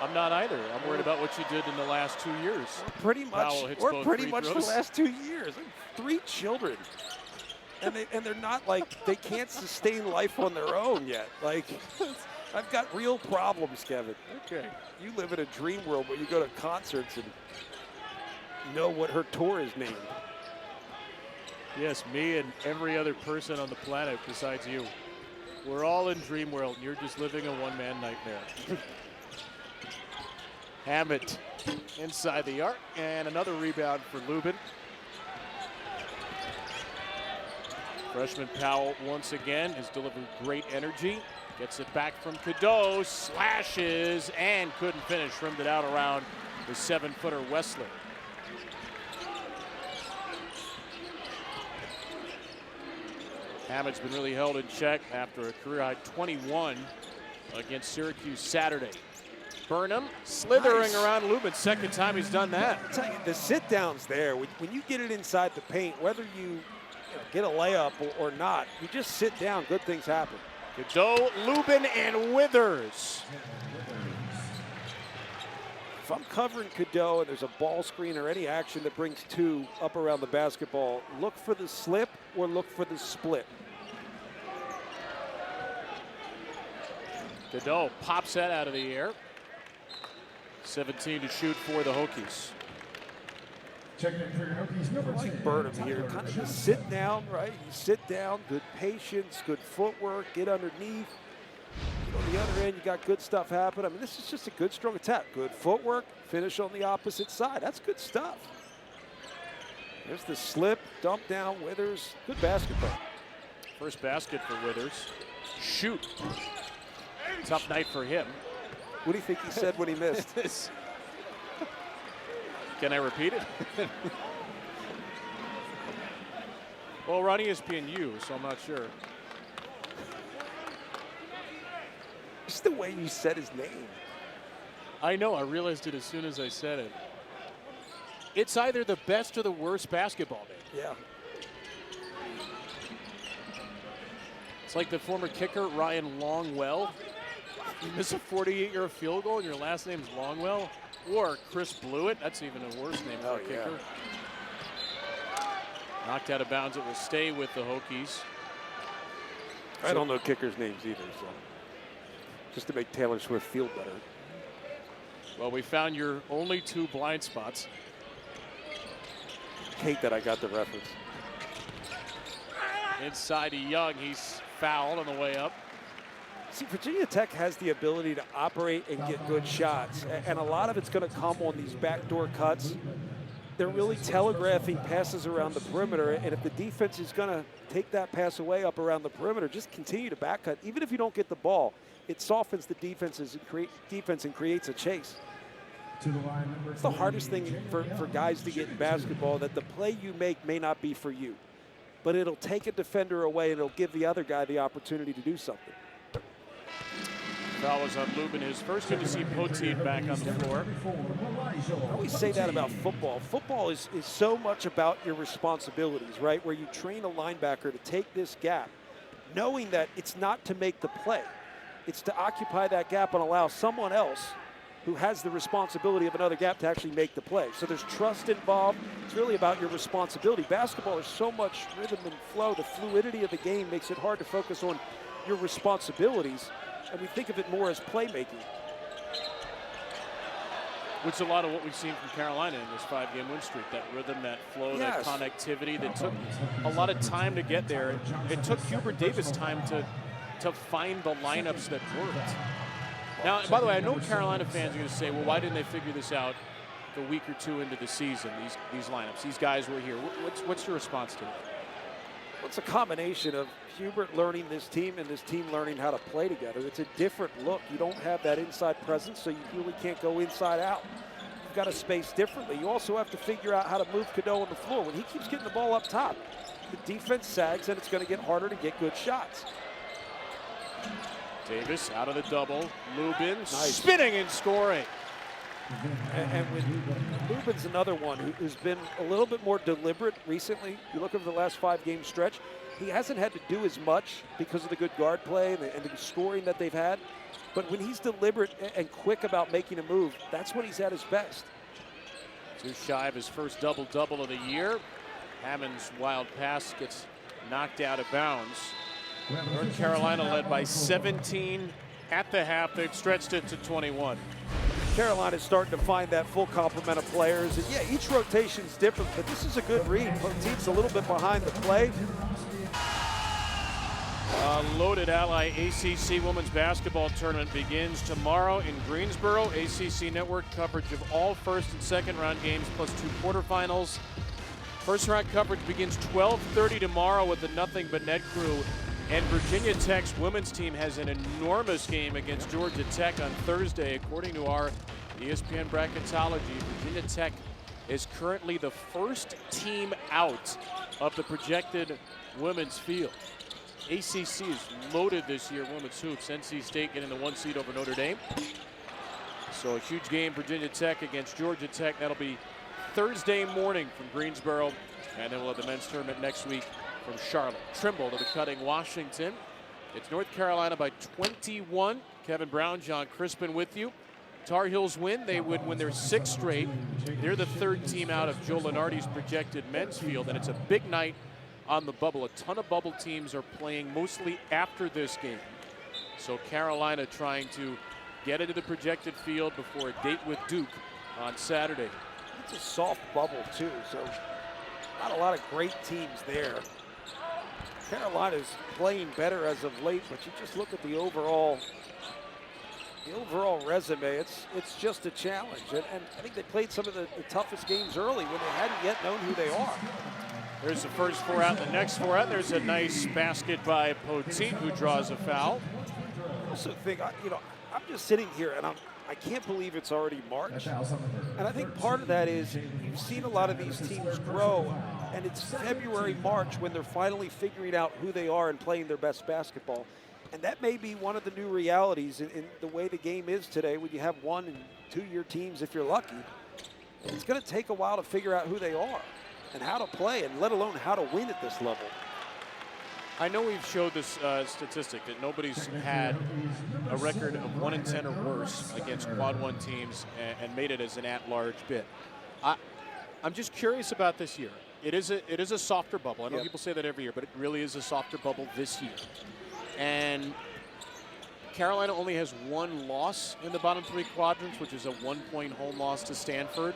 I'm not either. I'm worried about what she did in the last 2 years. Pretty much. Powell hits Or both pretty free much the throws. last 2 years. 3 children. And they're not like, they can't sustain life on their own yet. Like, I've got real problems, Kevin. Okay. You live in a dream world where you go to concerts and know what her tour is named. Yes, me and every other person on the planet besides you. We're all in dream world, and you're just living a one-man nightmare. Hammett inside the arc, and another rebound for Lubin. Freshman Powell once again has delivered great energy. Gets it back from Cadeau, slashes, and couldn't finish. Rimmed it out around the 7-footer Wesley. Hammett's been really held in check after a career-high 21 against Syracuse Saturday. Burnham slithering around Lubin. Second time he's done that. I tell you, the sit-down's there. When you get it inside the paint, whether you get a layup or not, you just sit down, good things happen. Cadeau, Lubin, and Withers. If I'm covering Cadeau and there's a ball screen or any action that brings 2 up around the basketball, look for the slip or look for the split. Cadeau pops that out of the air. 17 to shoot for the Hokies. Checking in for your Hokies, number 10. Like Burnham here, kind of just sit down, right? You sit down, good patience, good footwork, get underneath. On the other end, you got good stuff happen. I mean, this is just a good, strong attack. Good footwork, finish on the opposite side. That's good stuff. There's the slip, dump down, Withers. Good basketball. First basket for Withers. Shoot. Tough night for him. What do you think he said when he missed? Can I repeat it? Well, we're on ESPNU, so I'm not sure. Just the way you said his name. I know, I realized it as soon as I said it. It's either the best or the worst basketball day. Yeah. It's like the former kicker, Ryan Longwell. You miss a 48-yard field goal and your last name's Longwell. Or Chris Blewett, that's even a worse name for a kicker. Knocked out of bounds, it will stay with the Hokies. I don't know kickers' names either, so just to make Taylor Swift feel better. Well, we found your only 2 blind spots. Hate that I got the reference. Inside to Young, he's fouled on the way up. See, Virginia Tech has the ability to operate and get good shots, and a lot of it's going to come on these backdoor cuts. They're really telegraphing passes around the perimeter, and if the defense is going to take that pass away up around the perimeter, just continue to back cut. Even if you don't get the ball, it softens the defense and creates a chase. To the line, number It's the hardest thing 48. for guys to get in basketball, that the play you make may not be for you, but it'll take a defender away and it'll give the other guy the opportunity to do something. Foul was on Lubin. His first. Good to see Poteet back on the floor. I always say that about football. Football is so much about your responsibilities, right? Where you train a linebacker to take this gap, knowing that it's not to make the play. It's to occupy that gap and allow someone else who has the responsibility of another gap to actually make the play. So there's trust involved. It's really about your responsibility. Basketball is so much rhythm and flow. The fluidity of the game makes it hard to focus on your responsibilities, and we think of it more as playmaking. Which is a lot of what we've seen from Carolina in this 5-game win streak. That rhythm, that flow, Yes. that connectivity that took a lot of time to get there. It took Hubert Davis time to find the lineups that worked. Now, by the way, I know Carolina fans are going to say, well, why didn't they figure this out a week or 2 into the season, these lineups? These guys were here. What's your response to it? Well, it's a combination of Hubert learning this team and this team learning how to play together. It's a different look. You don't have that inside presence, so you really can't go inside out. you've got to space differently. You also have to figure out how to move Cadeau on the floor. When he keeps getting the ball up top, the defense sags, and it's going to get harder to get good shots. Davis out of the double. Lubin spinning and scoring. And Lubin's another one who's been a little bit more deliberate recently. You look over the last 5-game stretch, he hasn't had to do as much because of the good guard play and the scoring that they've had. But when he's deliberate and quick about making a move, that's when he's at his best. Too shy of his first double-double of the year. Hammond's wild pass gets knocked out of bounds. North Carolina led by 17 at the half. They've stretched it to 21. Carolina's starting to find that full complement of players. And yeah, each rotation's different, but this is a good read. Poteet's a little bit behind the play. Loaded Ally ACC Women's Basketball Tournament begins tomorrow in Greensboro. ACC Network coverage of all first and second round games plus 2 quarterfinals. First round coverage begins 12:30 tomorrow with the Nothing But Net crew. And Virginia Tech's women's team has an enormous game against Georgia Tech on Thursday. According to our ESPN bracketology, Virginia Tech is currently the first team out of the projected women's field. ACC is loaded this year, women's hoops. NC State getting the 1 seed over Notre Dame. So a huge game, Virginia Tech against Georgia Tech. That'll be Thursday morning from Greensboro. And then we'll have the men's tournament next week from Charlotte. Trimble to the cutting Washington. It's North Carolina by 21. Kevin Brown, John Crispin with you. Tar Heels win. They would win their 6th straight. They're the 3rd team out of Joe Lunardi's projected men's field, and it's a big night on the bubble. A ton of bubble teams are playing mostly after this game. So Carolina trying to get into the projected field before a date with Duke on Saturday. It's a soft bubble too, so not a lot of great teams there. Carolina's playing better as of late, but you just look at the overall resume. It's just a challenge, and I think they played some of the toughest games early when they hadn't yet known who they are. There's the first 4 out, the next 4 out. There's a nice basket by Poteet, who draws a foul. I also think, I'm just sitting here and I can't believe it's already March. And I think part of that is you've seen a lot of these teams grow, and it's February, March when they're finally figuring out who they are and playing their best basketball. And that may be one of the new realities in the way the game is today when you have 1- and 2-year teams if you're lucky. It's going to take a while to figure out who they are and how to play, and let alone how to win at this level. I know we've showed this statistic that nobody's had a record of 1-10 or worse against quad 1 teams and made it as an at-large bid. I'm just curious about this year. It is a softer bubble. I know people say that every year, but it really is a softer bubble this year. And Carolina only has 1 loss in the bottom 3 quadrants, which is a 1-point home loss to Stanford.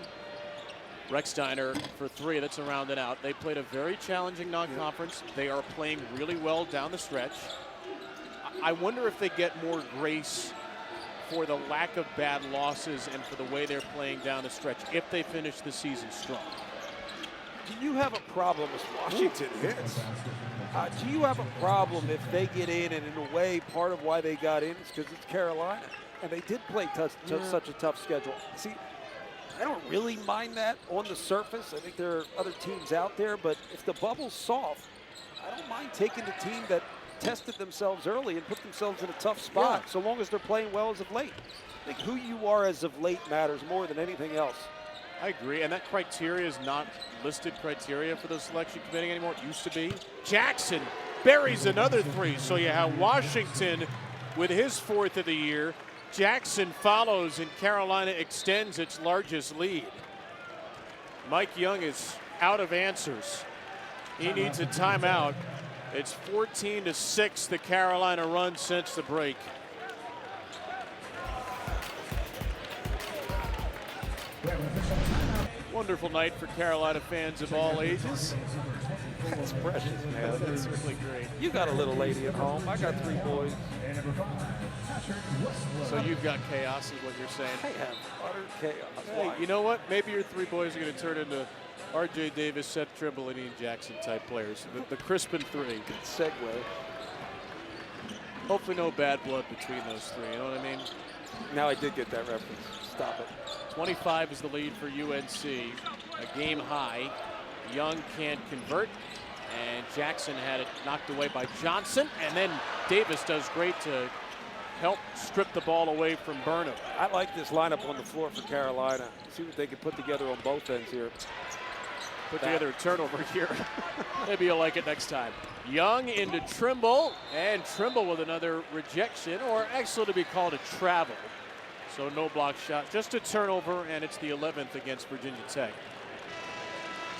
Rechsteiner for 3, that's a round and out. They played a very challenging non-conference. They are playing really well down the stretch. I wonder if they get more grace for the lack of bad losses and for the way they're playing down the stretch if they finish the season strong. Do you have a problem as Washington hits? Do you have a problem if they get in, and in a way, part of why they got in is because it's Carolina, and they did play such a tough schedule. See, I don't really mind that on the surface. I think there are other teams out there, but if the bubble's soft, I don't mind taking the team that tested themselves early and put themselves in a tough spot, so long as they're playing well as of late. I think who you are as of late matters more than anything else. I agree, and that criteria is not listed criteria for the selection committee anymore. It used to be. Jackson buries another 3, so you have Washington with his 4th of the year. Jackson follows, and Carolina extends its largest lead. Mike Young is out of answers. He needs a timeout. It's 14-6, the Carolina run since the break. Wonderful night for Carolina fans of all ages. That's precious, man. That's really great. You got a little lady at home. I got 3 boys. So you've got chaos is what you're saying. I have utter chaos. Hey, you know what? Maybe your 3 boys are going to turn into R.J. Davis, Seth Trimble, and Ian Jackson type players. The Crispin 3. Good segue. Hopefully no bad blood between those 3, you know what I mean? Now I did get that reference. Stop it. 25 is the lead for UNC. A game high. Young can't convert. And Jackson had it knocked away by Johnson. And then Davis does great to help strip the ball away from Burnham. I like this lineup on the floor for Carolina. See what they can put together on both ends here. Put together a turnover here. Maybe you'll like it next time. Young into Trimble, and Trimble with another rejection, or actually to be called a travel. So no block shot, just a turnover, and it's the 11th against Virginia Tech.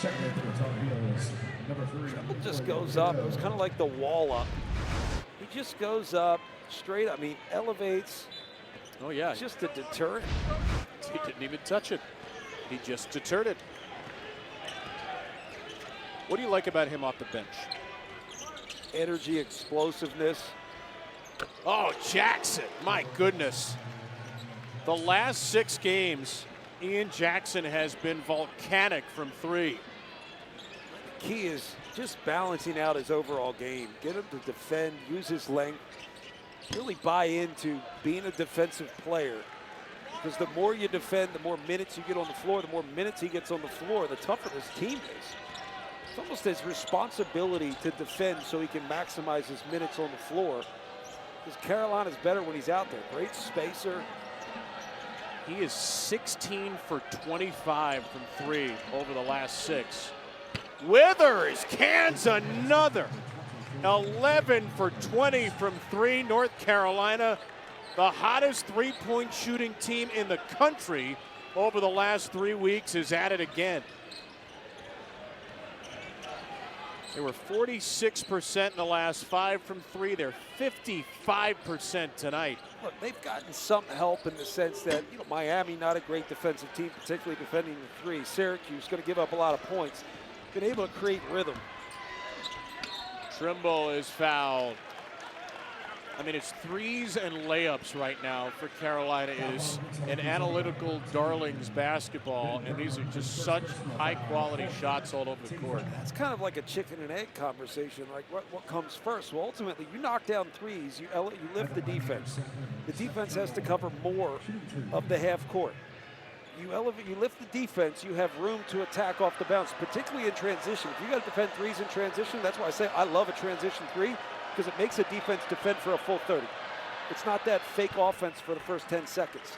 Checking in for the Tar Heels, number 3. Trimble just goes up. It was kind of like the wall up. He just goes up straight. I mean, elevates. Oh yeah, It's just a deterrent. he didn't even touch it. He just deterred it. What do you like about him off the bench? Energy, explosiveness. Oh, Jackson, my goodness. The last 6 games, Ian Jackson has been volcanic from 3. Key is just balancing out his overall game. Get him to defend, use his length, really buy into being a defensive player. Because the more you defend, the more minutes you get on the floor, the more minutes he gets on the floor, the tougher this team is. It's almost his responsibility to defend so he can maximize his minutes on the floor. Because Carolina's better when he's out there. Great spacer. He is 16 for 25 from 3 over the last 6. Withers cans another. 11 for 20 from 3. North Carolina, the hottest three-point shooting team in the country over the last 3 weeks, is at it again. They were 46% in the last 5 from 3. They're 55% tonight. Look, they've gotten some help in the sense that, you know, Miami, not a great defensive team, particularly defending the 3. Syracuse going to give up a lot of points. Been able to create rhythm. Trimble is fouled. I mean, it's threes and layups right now for Carolina. It is an analytical darlings basketball, and these are just such high-quality shots all over the court. That's kind of like a chicken and egg conversation. Like, what comes first? Well, ultimately, you knock down threes, you lift the defense. The defense has to cover more of the half court. You lift the defense, you have room to attack off the bounce, particularly in transition. If you got to defend threes in transition, that's why I say I love a transition 3, because it makes a defense defend for a full 30. It's not that fake offense for the first 10 seconds.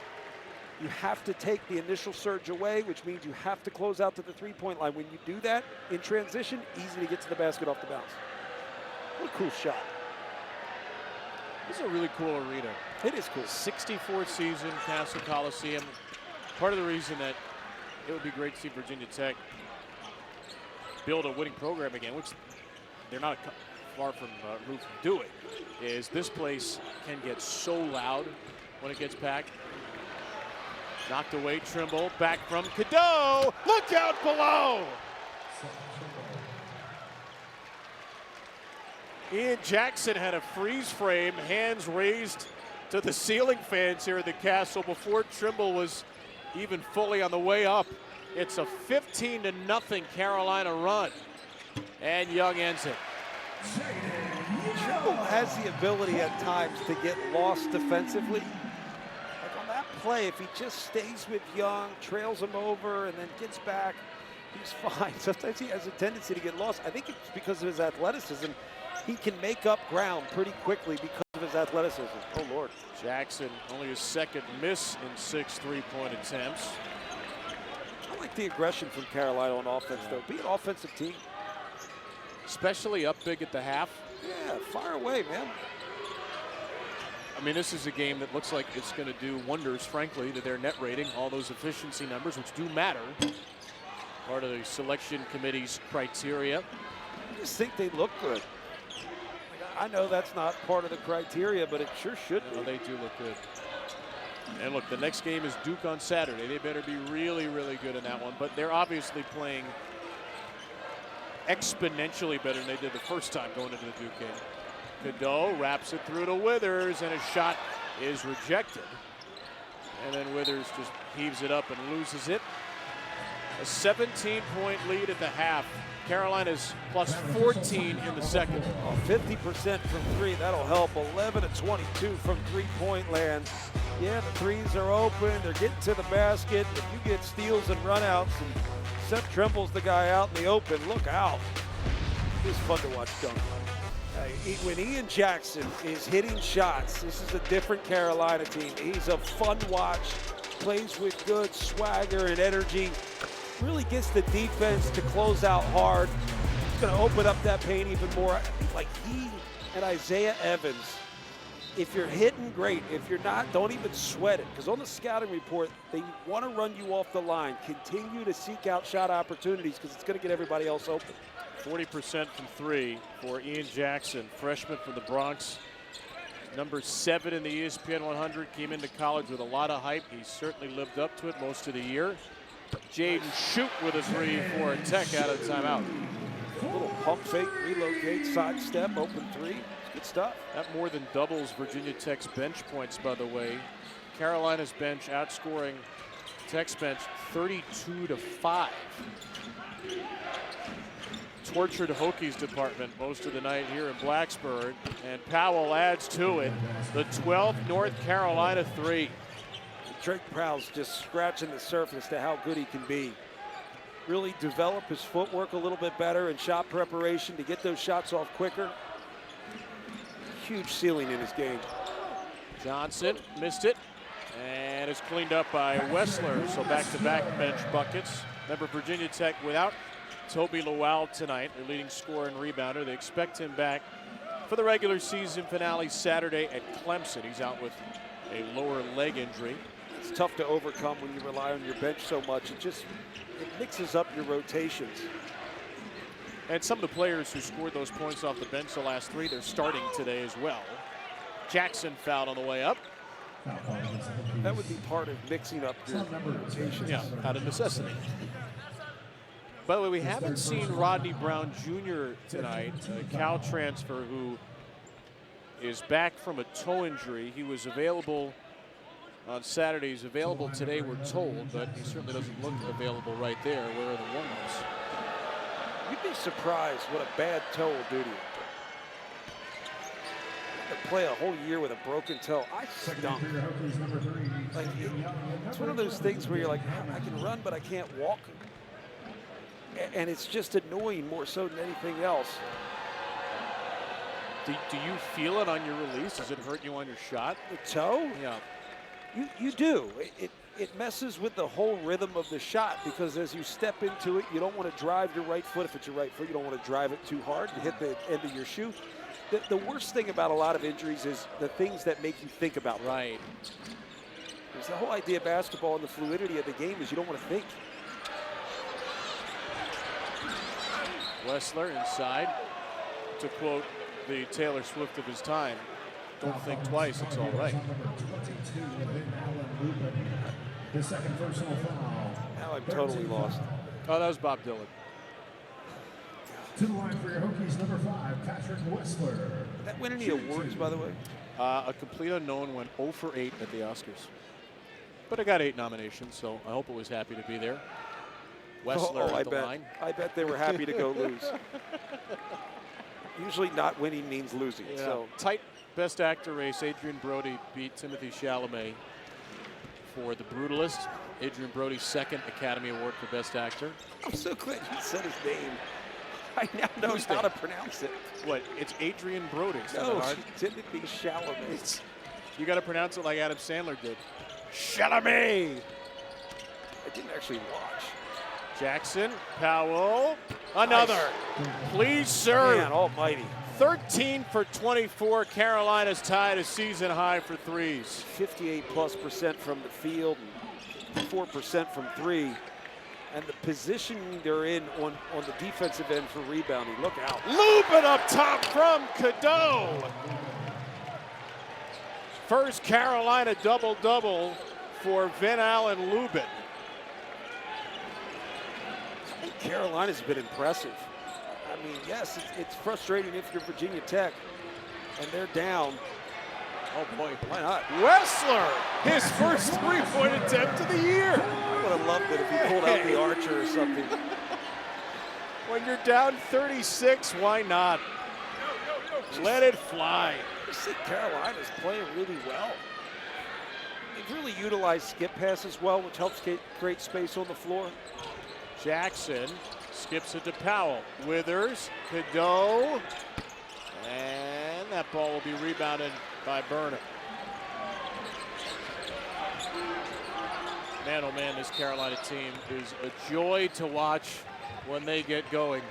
You have to take the initial surge away, which means you have to close out to the 3-point line. When you do that in transition, easy to get to the basket off the bounce. What a cool shot. This is a really cool arena. It is cool. 64th season, Castle Coliseum. Part of the reason that it would be great to see Virginia Tech build a winning program again, which they're not far from room to do it, is this place can get so loud when it gets packed. Knocked away, Trimble, back from Cadeau. Look out below! Ian Jackson had a freeze frame, hands raised to the ceiling fans here at the Castle before Trimble was even fully on the way up. It's a 15-0 Carolina run, and Young ends it. Trimble has the ability at times to get lost defensively. Like on that play, if he just stays with Young, trails him over, and then gets back, he's fine. Sometimes he has a tendency to get lost. I think it's because of his athleticism. He can make up ground pretty quickly because of his athleticism. Oh, Lord. Jackson, only his second miss in 6 3-point attempts. I like the aggression from Carolina on offense, though. Be an offensive team. Especially up big at the half. Yeah, fire away, man. I mean, this is a game that looks like it's going to do wonders, frankly, to their net rating. All those efficiency numbers, which do matter. Part of the selection committee's criteria. I just think they look good. I know that's not part of the criteria, but it sure should be. No, they do look good. And look, the next game is Duke on Saturday. They better be really, really good in that one. But they're obviously playing exponentially better than they did the first time going into the Duke game. Cadeau wraps it through to Withers, and his shot is rejected. And then Withers just heaves it up and loses it. A 17-point lead at the half. Carolina's plus 14 in the second. 50% from 3, that'll help. 11 of 22 from 3-point land. Yeah, the threes are open. They're getting to the basket. If you get steals and runouts and Seth Trimble's the guy out in the open, look out. It's fun to watch dunk. When Ian Jackson is hitting shots, this is a different Carolina team. He's a fun watch, plays with good swagger and energy, really gets the defense to close out hard. He's going to open up that paint even more. Like he and Isaiah Evans, if you're hitting, great. If you're not, don't even sweat it. Because on the scouting report, they want to run you off the line. Continue to seek out shot opportunities because it's going to get everybody else open. 40% from three for Ian Jackson, freshman from the Bronx. Number 7 in the ESPN 100, came into college with a lot of hype. He certainly lived up to it most of the year. Jaden Shoot with a 3 for Tech out of timeout. A little pump fake, relocate, sidestep, open 3. It's good stuff. That more than doubles Virginia Tech's bench points, by the way. Carolina's bench outscoring Tech's bench 32-5. Tortured Hokies department most of the night here in Blacksburg, and Powell adds to it. The 12th North Carolina 3. Drake Prowse just scratching the surface to how good he can be. Really develop his footwork a little bit better and shot preparation to get those shots off quicker. Huge ceiling in his game. Johnson missed it, and is cleaned up by Wessler, so back-to-back bench buckets. Remember, Virginia Tech without Toby Lowell tonight, their leading scorer and rebounder. They expect him back for the regular season finale Saturday at Clemson. He's out with a lower leg injury. It's tough to overcome when you rely on your bench so much. It mixes up your rotations. And some of the players who scored those points off the bench the last 3, they're starting today as well. Jackson fouled on the way up. That would be part of mixing up your rotations. Yeah, out of necessity. By the way, we haven't seen Rodney Brown Jr. tonight, a Cal transfer who is back from a toe injury. He was available on Saturday. He's available today, we're told, but he certainly doesn't look available right there. Where are the warm-ups? You'd be surprised what a bad toe will do to you. To play a whole year with a broken toe, I stunk. Like, it's one of those things where you're like, I can run, but I can't walk. And it's just annoying more so than anything else. Do you feel it on your release? Does it hurt you on your shot? The toe? Yeah. You do. It messes with the whole rhythm of the shot because as you step into it, you don't want to drive your right foot. If it's your right foot, you don't want to drive it too hard and hit the end of your shoe. The worst thing about a lot of injuries is the things that make you think about them. Right. Because the whole idea of basketball and the fluidity of the game is you don't want to think. Wessler inside. To quote the Taylor Swift of his time, don't think twice, it's all right. The second personal foul. Now I'm totally lost. Oh, that was Bob Dylan. To the line for your Hokies, number 5, Patrick Wessler. That win any awards, by the way? A complete unknown went 0 for 8 at the Oscars. But I got 8 nominations, so I hope it was happy to be there. Wessler at the line. I bet they were happy to go lose. Usually not winning means losing. Yeah. So Tight Best Actor race. Adrian Brody beat Timothée Chalamet for The Brutalist. Adrian Brody's 2nd Academy Award for Best Actor. I'm so glad you said his name. I now know how to pronounce it. What? It's Adrian Brody. It's not No, hard. Timothée Chalamet. You got to pronounce it like Adam Sandler did. Chalamet. I didn't actually watch. Jackson, Powell, another. Nice. Please, sir. Man almighty. 13 for 24. Carolina's tied a season high for threes. 58+% from the field and 4% from 3. And the position they're in on the defensive end for rebounding. Look out. Lubin up top from Cadeau. First Carolina double-double for Vin Allen Lubin. Carolina's been impressive. I mean, yes, it's frustrating if you're Virginia Tech and they're down. Oh boy, why not? Wessler, his first three-point attempt of the year. I would have loved it if he pulled out the Archer or something. When you're down 36, why not? Let it fly. I just think Carolina's playing really well. They've really utilized skip passes well, which helps create space on the floor. Jackson skips it to Powell. Withers, Cadeau, and that ball will be rebounded by Burnham. Man, oh man, this Carolina team is a joy to watch when they get going.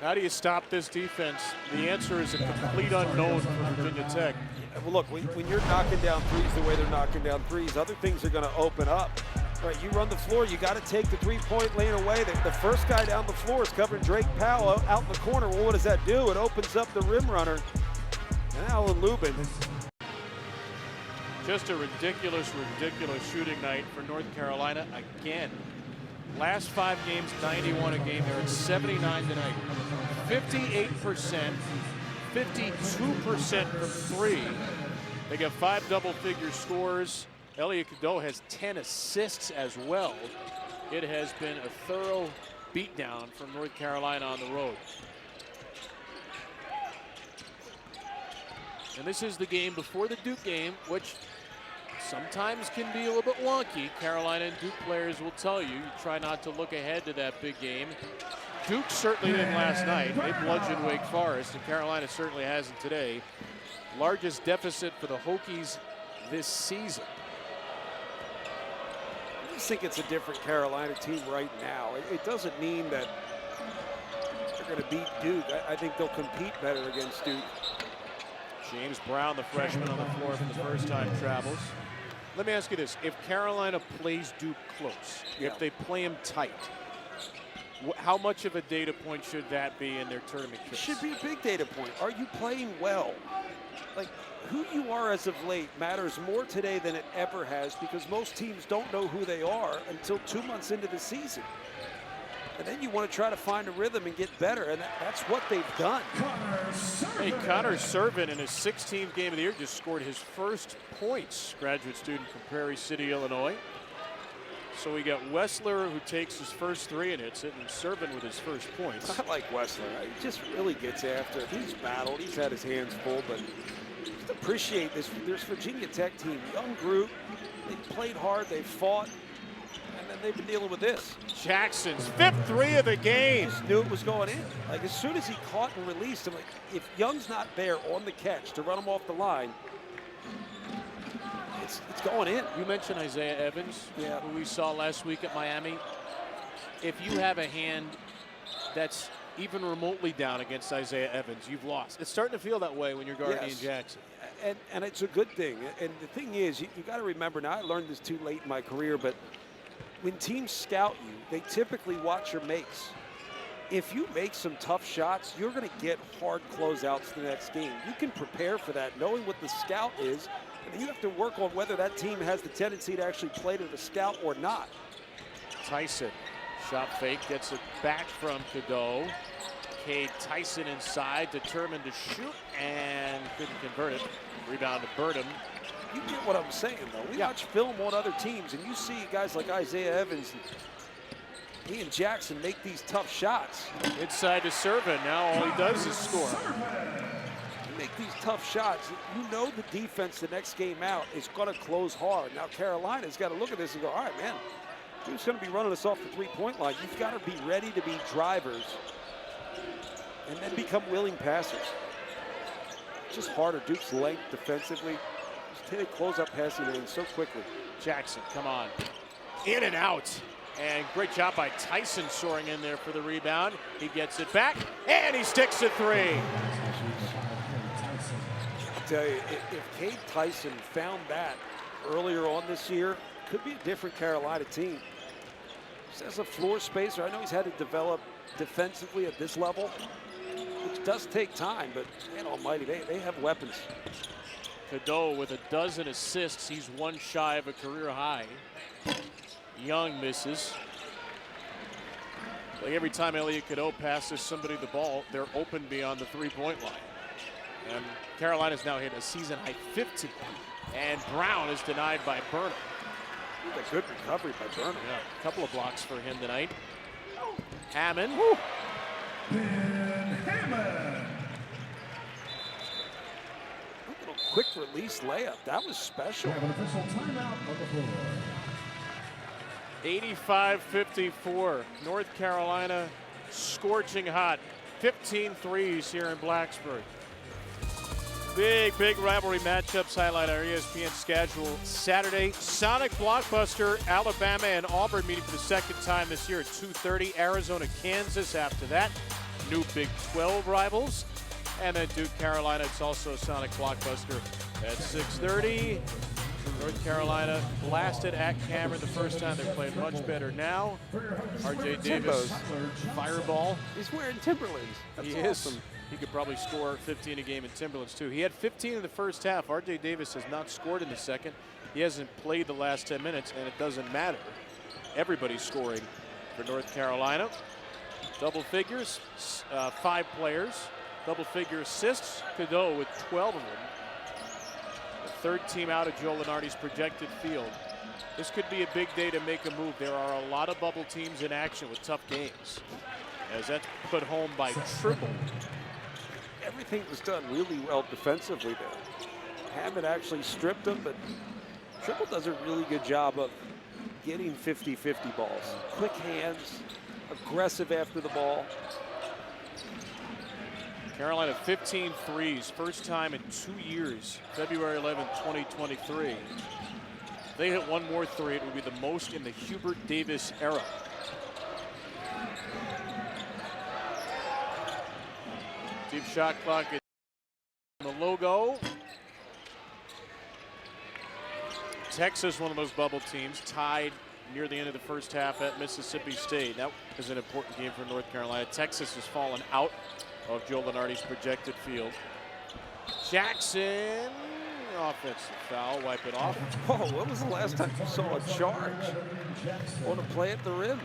How do you stop this defense? The answer is a complete unknown for Virginia Tech. Well, look, when you're knocking down threes the way they're knocking down threes, other things are going to open up. Right, you run the floor, you got to take the three-point lane away. The first guy down the floor is covering Drake Powell out in the corner. Well, what does that do? It opens up the rim runner. And Alan Lubin. Just a ridiculous shooting night for North Carolina again. Last 5 games, 91 a game. They're at 79 tonight. 58%, 52% from 3. They got 5 double-figure scores. Elliot Cadeau has 10 assists as well. It has been a thorough beatdown from North Carolina on the road. And this is the game before the Duke game, which sometimes can be a little bit wonky. Carolina and Duke players will tell you, try not to look ahead to that big game. Duke certainly didn't last night. They bludgeoned Wake Forest, and Carolina certainly hasn't today. Largest deficit for the Hokies this season. I just think it's a different Carolina team right now. It doesn't mean that they're going to beat Duke. I think they'll compete better against Duke. James Brown, the freshman on the floor for the first time, travels. Let me ask you this. If Carolina plays Duke close, if they play him tight, how much of a data point should that be in their tournament case? It should be a big data point. Are you playing well? Like, who you are as of late matters more today than it ever has, because most teams don't know who they are until 2 months into the season. And then you want to try to find a rhythm and get better, and that's what they've done. Hey, Connor Servin in his 16th game of the year just scored his first points. Graduate student from Prairie City, Illinois. So we got Wessler, who takes his first 3 and hits it, and Servin with his first points. I like Wessler. He just really gets after it. He's battled. He's had his hands full, but just appreciate this Virginia Tech team. Young group. They've played hard. They've fought. And then they've been dealing with this. Jackson's 5th 3 of the game. Just knew it was going in. Like, as soon as he caught and released him, like, if Young's not there on the catch to run him off the line, it's going in. You mentioned Isaiah Evans, yeah, who we saw last week at Miami. If you have a hand that's even remotely down against Isaiah Evans, you've lost. It's starting to feel that way when you're guarding Ian Jackson. And it's a good thing. And the thing is, you got to remember, now I learned this too late in my career, but when teams scout you, they typically watch your makes. If you make some tough shots, you're going to get hard closeouts the next game. You can prepare for that, knowing what the scout is, and then you have to work on whether that team has the tendency to actually play to the scout or not. Tyson, shot fake, gets it back from Cadeau. Cade Tyson inside, determined to shoot, and couldn't convert it. Rebound to Burnham. You get what I'm saying, though. We watch film on other teams, and you see guys like Isaiah Evans and Ian Jackson make these tough shots. Inside to Servin. Now all he does is score. You make these tough shots. You know the defense the next game out is going to close hard. Now Carolina's got to look at this and go, all right, man, who's going to be running us off the three-point line? You've got to be ready to be drivers and then become willing passers. It's just harder. Duke's length defensively. They close up passing lanes so quickly. Jackson, come on. In and out. And great job by Tyson soaring in there for the rebound. He gets it back, and he sticks a 3. I tell you, if Cade Tyson found that earlier on this year, it could be a different Carolina team. Just as a floor spacer, I know he's had to develop defensively at this level, which does take time, but man almighty, they have weapons. Cadeau with a dozen assists. He's 1 shy of a career high. Young misses. Like every time Elliot Cadeau passes somebody the ball, they're open beyond the three-point line. And Carolina's now hit a season-high 50. And Brown is denied by Burnham. A good recovery by Burnham. Yeah, a couple of blocks for him tonight. Hammond. Ben Hammond. quick release layup. That was We special. have an official timeout on the floor. 85-54. North Carolina scorching hot. 15 threes here in Blacksburg. Big rivalry matchups highlight our ESPN schedule. Saturday, Sonic Blockbuster, Alabama and Auburn meeting for the second time this year at 2:30. Arizona, Kansas after that. New Big 12 rivals. And then Duke, Carolina. It's also Sonic Blockbuster at 6:30. North Carolina blasted at Cameron the first time. They're playing much better now. RJ Davis, fireball. He's wearing Timberlands. That's He awesome. is. He could probably score 15 a game in Timberlands too. He had 15 in the first half. RJ Davis has not scored in the second. He hasn't played the last 10 minutes, and it doesn't matter. Everybody's scoring for North Carolina. Double figures, 5 players. Double figure assists, Cadeau with 12 of them. The third team out of Joe Lunardi's projected field. This could be a big day to make a move. There are a lot of bubble teams in action with tough games. As that's put home by Triple. Everything was done really well defensively there. Hammond actually stripped him, but Triple does a really good job of getting 50-50 balls. Quick hands, aggressive after the ball. Carolina 15 threes, first time in 2 years, February 11, 2023. If they hit one more three, it would be the most in the Hubert Davis era. Deep shot clock is the logo. Texas, one of those bubble teams, tied near the end of the first half at Mississippi State. That is an important game for North Carolina. Texas has fallen out of Joe Lunardi's projected field. Jackson, offensive foul, wipe it off. Oh, when was the last time you saw a charge on a play at the rim?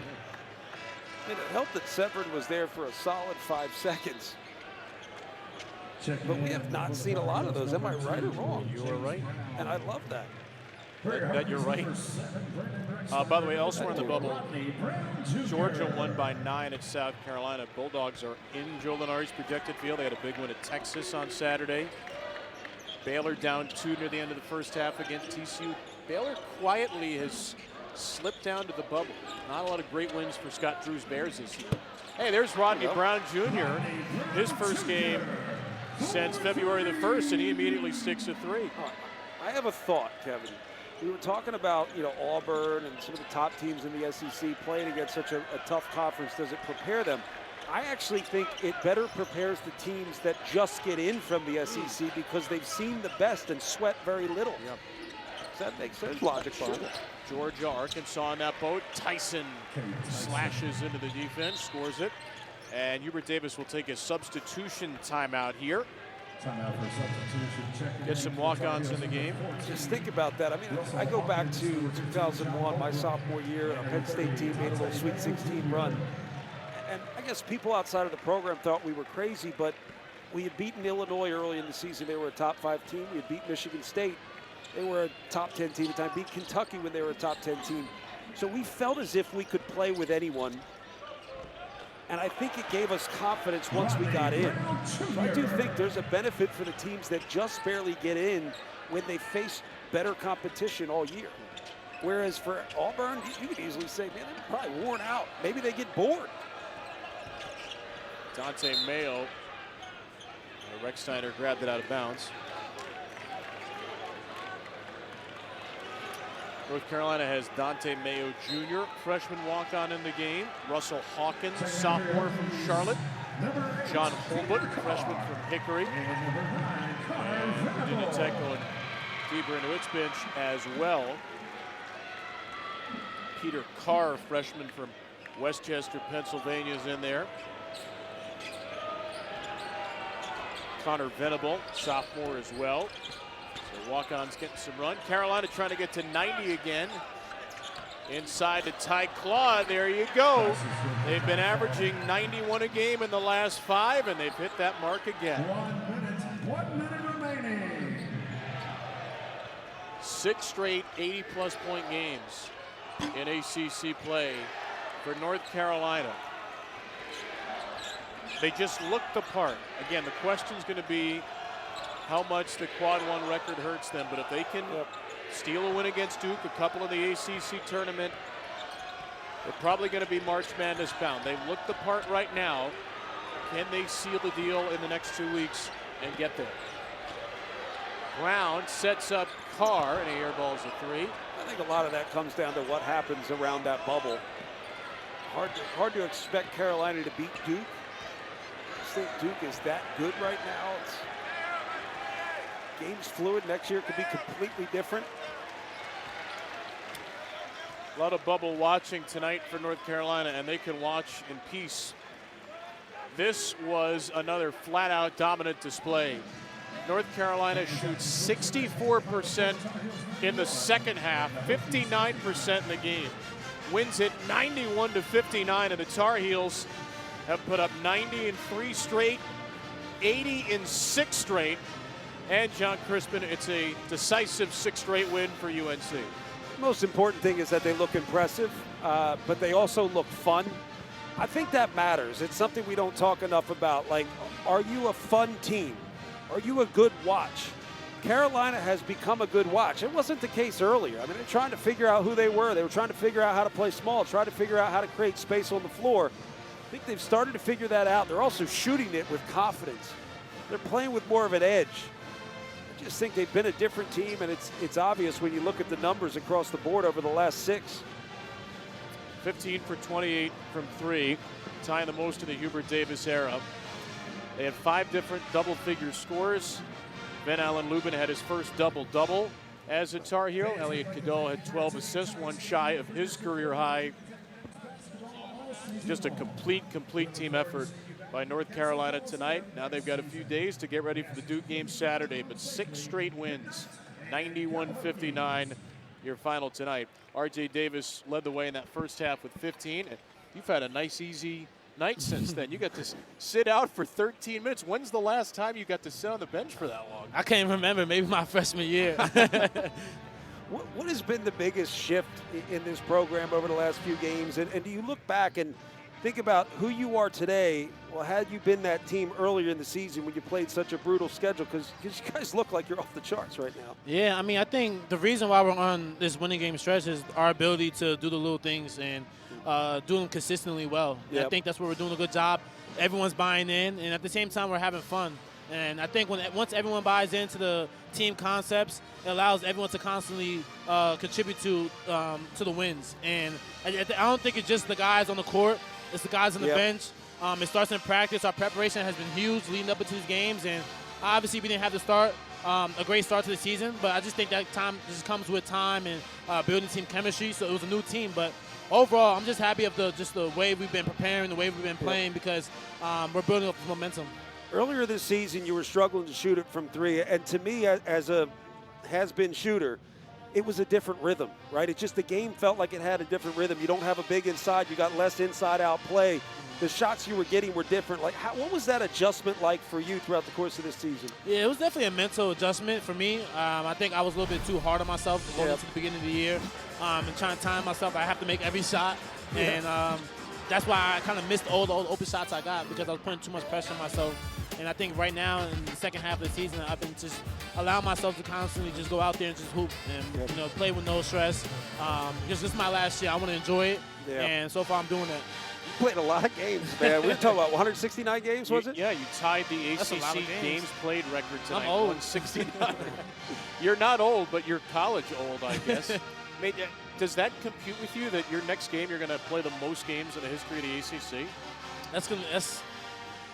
I mean, it helped that Severin was there for a solid 5 seconds. But we have not seen a lot of those. Am I right or wrong? You are right. And I love that. That you're right. By the way, elsewhere in the bubble, Georgia won by 9 at South Carolina. Bulldogs are in Joe Lunardi's projected field. They had a big win at Texas on Saturday. Baylor down 2 near the end of the first half against TCU. Baylor quietly has slipped down to the bubble. Not a lot of great wins for Scott Drew's Bears this year. Hey, there's Rodney Brown Jr. His first game since February the 1st, and he immediately sticks a 3. I have a thought, Kevin. We were talking about, Auburn and some of the top teams in the SEC playing against such a tough conference. Does it prepare them? I actually think it better prepares the teams that just get in from the SEC because they've seen the best and sweat very little. Yep. Does that make sense? Logic behind it. Georgia, Arkansas on that boat. Tyson slashes into the defense, scores it. And Hubert Davis will take a substitution timeout here. Timeout for substitution. Check Get some walk-ons in the game. Just think about that. I mean, I go back to 2001, my sophomore year. A Penn State team made a little Sweet 16 run. And I guess people outside of the program thought we were crazy, but we had beaten Illinois early in the season. They were a top 5 team. We had beat Michigan State. They were a top 10 team at the time. Beat Kentucky when they were a top 10 team. So we felt as if we could play with anyone. And I think it gave us confidence once we got in. So I do think there's a benefit for the teams that just barely get in when they face better competition all year. Whereas for Auburn, you could easily say, man, they're probably worn out. Maybe they get bored. Dante Mayo. Rex Steiner grabbed it out of bounds. North Carolina has Dante Mayo Jr., freshman walk-on in the game. Russell Hawkins, sophomore from Charlotte. John Holbrook, freshman from Hickory. And Virginia Tech going deeper into its bench as well. Peter Carr, freshman from Westchester, Pennsylvania, is in there. Connor Venable, sophomore as well. So walk-ons getting some run. Carolina trying to get to 90 again. Inside to Ty Claude, there you go. They've been averaging 91 a game in the last 5, and they've hit that mark again. 1 minute remaining. 6 straight 80-plus point games in ACC play for North Carolina. They just looked the part. Again, the question's going to be how much the quad one record hurts them. But if they can steal a win against Duke, a couple in the ACC tournament, they're probably going to be March Madness bound. They look the part right now. Can they seal the deal in the next 2 weeks and get there? Brown sets up Carr, and he airballs a three. I think a lot of that comes down to what happens around that bubble. Hard to expect Carolina to beat Duke. I just think Duke is that good right now. Game's fluid. Next year could be completely different. A lot of bubble watching tonight for North Carolina, and they can watch in peace. This was another flat-out dominant display. North Carolina shoots 64% in the second half, 59% in the game. Wins it 91-59, and the Tar Heels have put up 90 in 3 straight, 80 in 6 straight. And John Crispin, it's a decisive 6 straight win for UNC. The most important thing is that they look impressive, but they also look fun. I think that matters. It's something we don't talk enough about. Like, are you a fun team? Are you a good watch? Carolina has become a good watch. It wasn't the case earlier. I mean, they're trying to figure out who they were. They were trying to figure out how to play small, try to figure out how to create space on the floor. I think they've started to figure that out. They're also shooting it with confidence. They're playing with more of an edge. I just think they've been a different team, and it's obvious when you look at the numbers across the board over the last 6. 15 for 28 from 3, tying the most in the Hubert Davis era. They had 5 different double-figure scores. Ben Allen Lubin had his first double-double as a Tar Heel. Elliot Cadeau had 12 assists, one shy of his career high. Just a complete team effort by North Carolina tonight. Now they've got a few days to get ready for the Duke game Saturday, but 6 straight wins, 91-59, your final tonight. RJ Davis led the way in that first half with 15. And you've had a nice, easy night since then. You got to sit out for 13 minutes. When's the last time you got to sit on the bench for that long? I can't remember. Maybe my freshman year. What has been the biggest shift in this program over the last few games? And do you look back and think about who you are today? Well, had you been that team earlier in the season when you played such a brutal schedule? Because you guys look like you're off the charts right now. Yeah, I mean, I think the reason why we're on this winning game stretch is our ability to do the little things and do them consistently well. Yep. I think that's where we're doing a good job. Everyone's buying in, and at the same time, we're having fun. And I think once everyone buys into the team concepts, it allows everyone to constantly contribute to the wins. And I don't think it's just the guys on the court. It's the guys on the bench. It starts in practice. Our preparation has been huge leading up into these games. And obviously, we didn't have a great start to the season. But I just think that time just comes with time and building team chemistry. So it was a new team. But overall, I'm just happy of the way we've been preparing, the way we've been playing, because we're building up momentum. Earlier this season, you were struggling to shoot it from 3. And to me, as a has-been shooter, it was a different rhythm, right? It's just the game felt like it had a different rhythm. You don't have a big inside. You got less inside-out play. The shots you were getting were different. Like, what was that adjustment like for you throughout the course of this season? Yeah, it was definitely a mental adjustment for me. I think I was a little bit too hard on myself going into the beginning of the year and trying to time myself. I have to make every shot. And that's why I kind of missed all the open shots I got, because I was putting too much pressure on myself. And I think right now in the second half of the season, I've been just allowing myself to constantly just go out there and just hoop and play with no stress. Because this is my last year. I want to enjoy it. And so far I'm doing that. You played a lot of games, man. We were talking about 169 games, was it? Yeah, you tied the ACC games played record tonight. I'm old. 169. You're not old, but you're college old, I guess. Does that compute with you that your next game you're going to play the most games in the history of the ACC?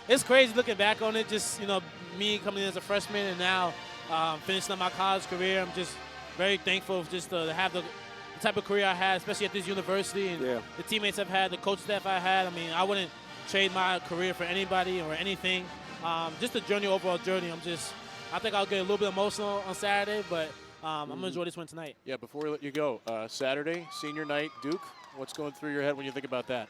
It's crazy looking back on it. Just me coming in as a freshman and now finishing up my college career. I'm just very thankful just to have the type of career I had, especially at this university, and the teammates I've had, the coach staff I had. I mean, I wouldn't trade my career for anybody or anything. Just the overall journey. I think I'll get a little bit emotional on Saturday, but I'm gonna enjoy this one tonight. Yeah. Before we let you go, Saturday, senior night, Duke. What's going through your head when you think about that?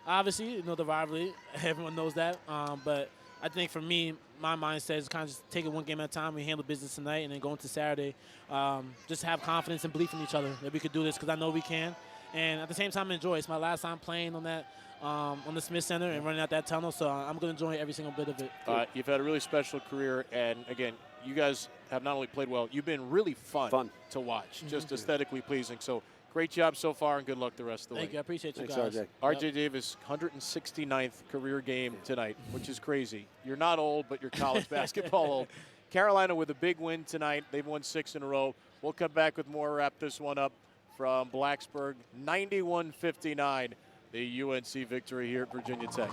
Obviously, the rivalry. Everyone knows that. But I think for me, my mindset is kind of just take it one game at a time. We handle business tonight, and then go into Saturday. Just have confidence and belief in each other that we could do this, because I know we can. And at the same time, enjoy. It's my last time playing on that on the Smith Center and running out that tunnel, so I'm going to enjoy every single bit of it. You've had a really special career, and again, you guys have not only played well, you've been really fun. To watch, just aesthetically pleasing. So great job so far, and good luck the rest of the Thank way. you. I appreciate you Thanks, guys. RJ. RJ Davis, 169th career game tonight, which is crazy. You're not old, but you're college basketball old. Carolina with a big win tonight. They've won 6 in a row. We'll come back with more, wrap this one up from Blacksburg. 91-59, the UNC victory here at Virginia Tech.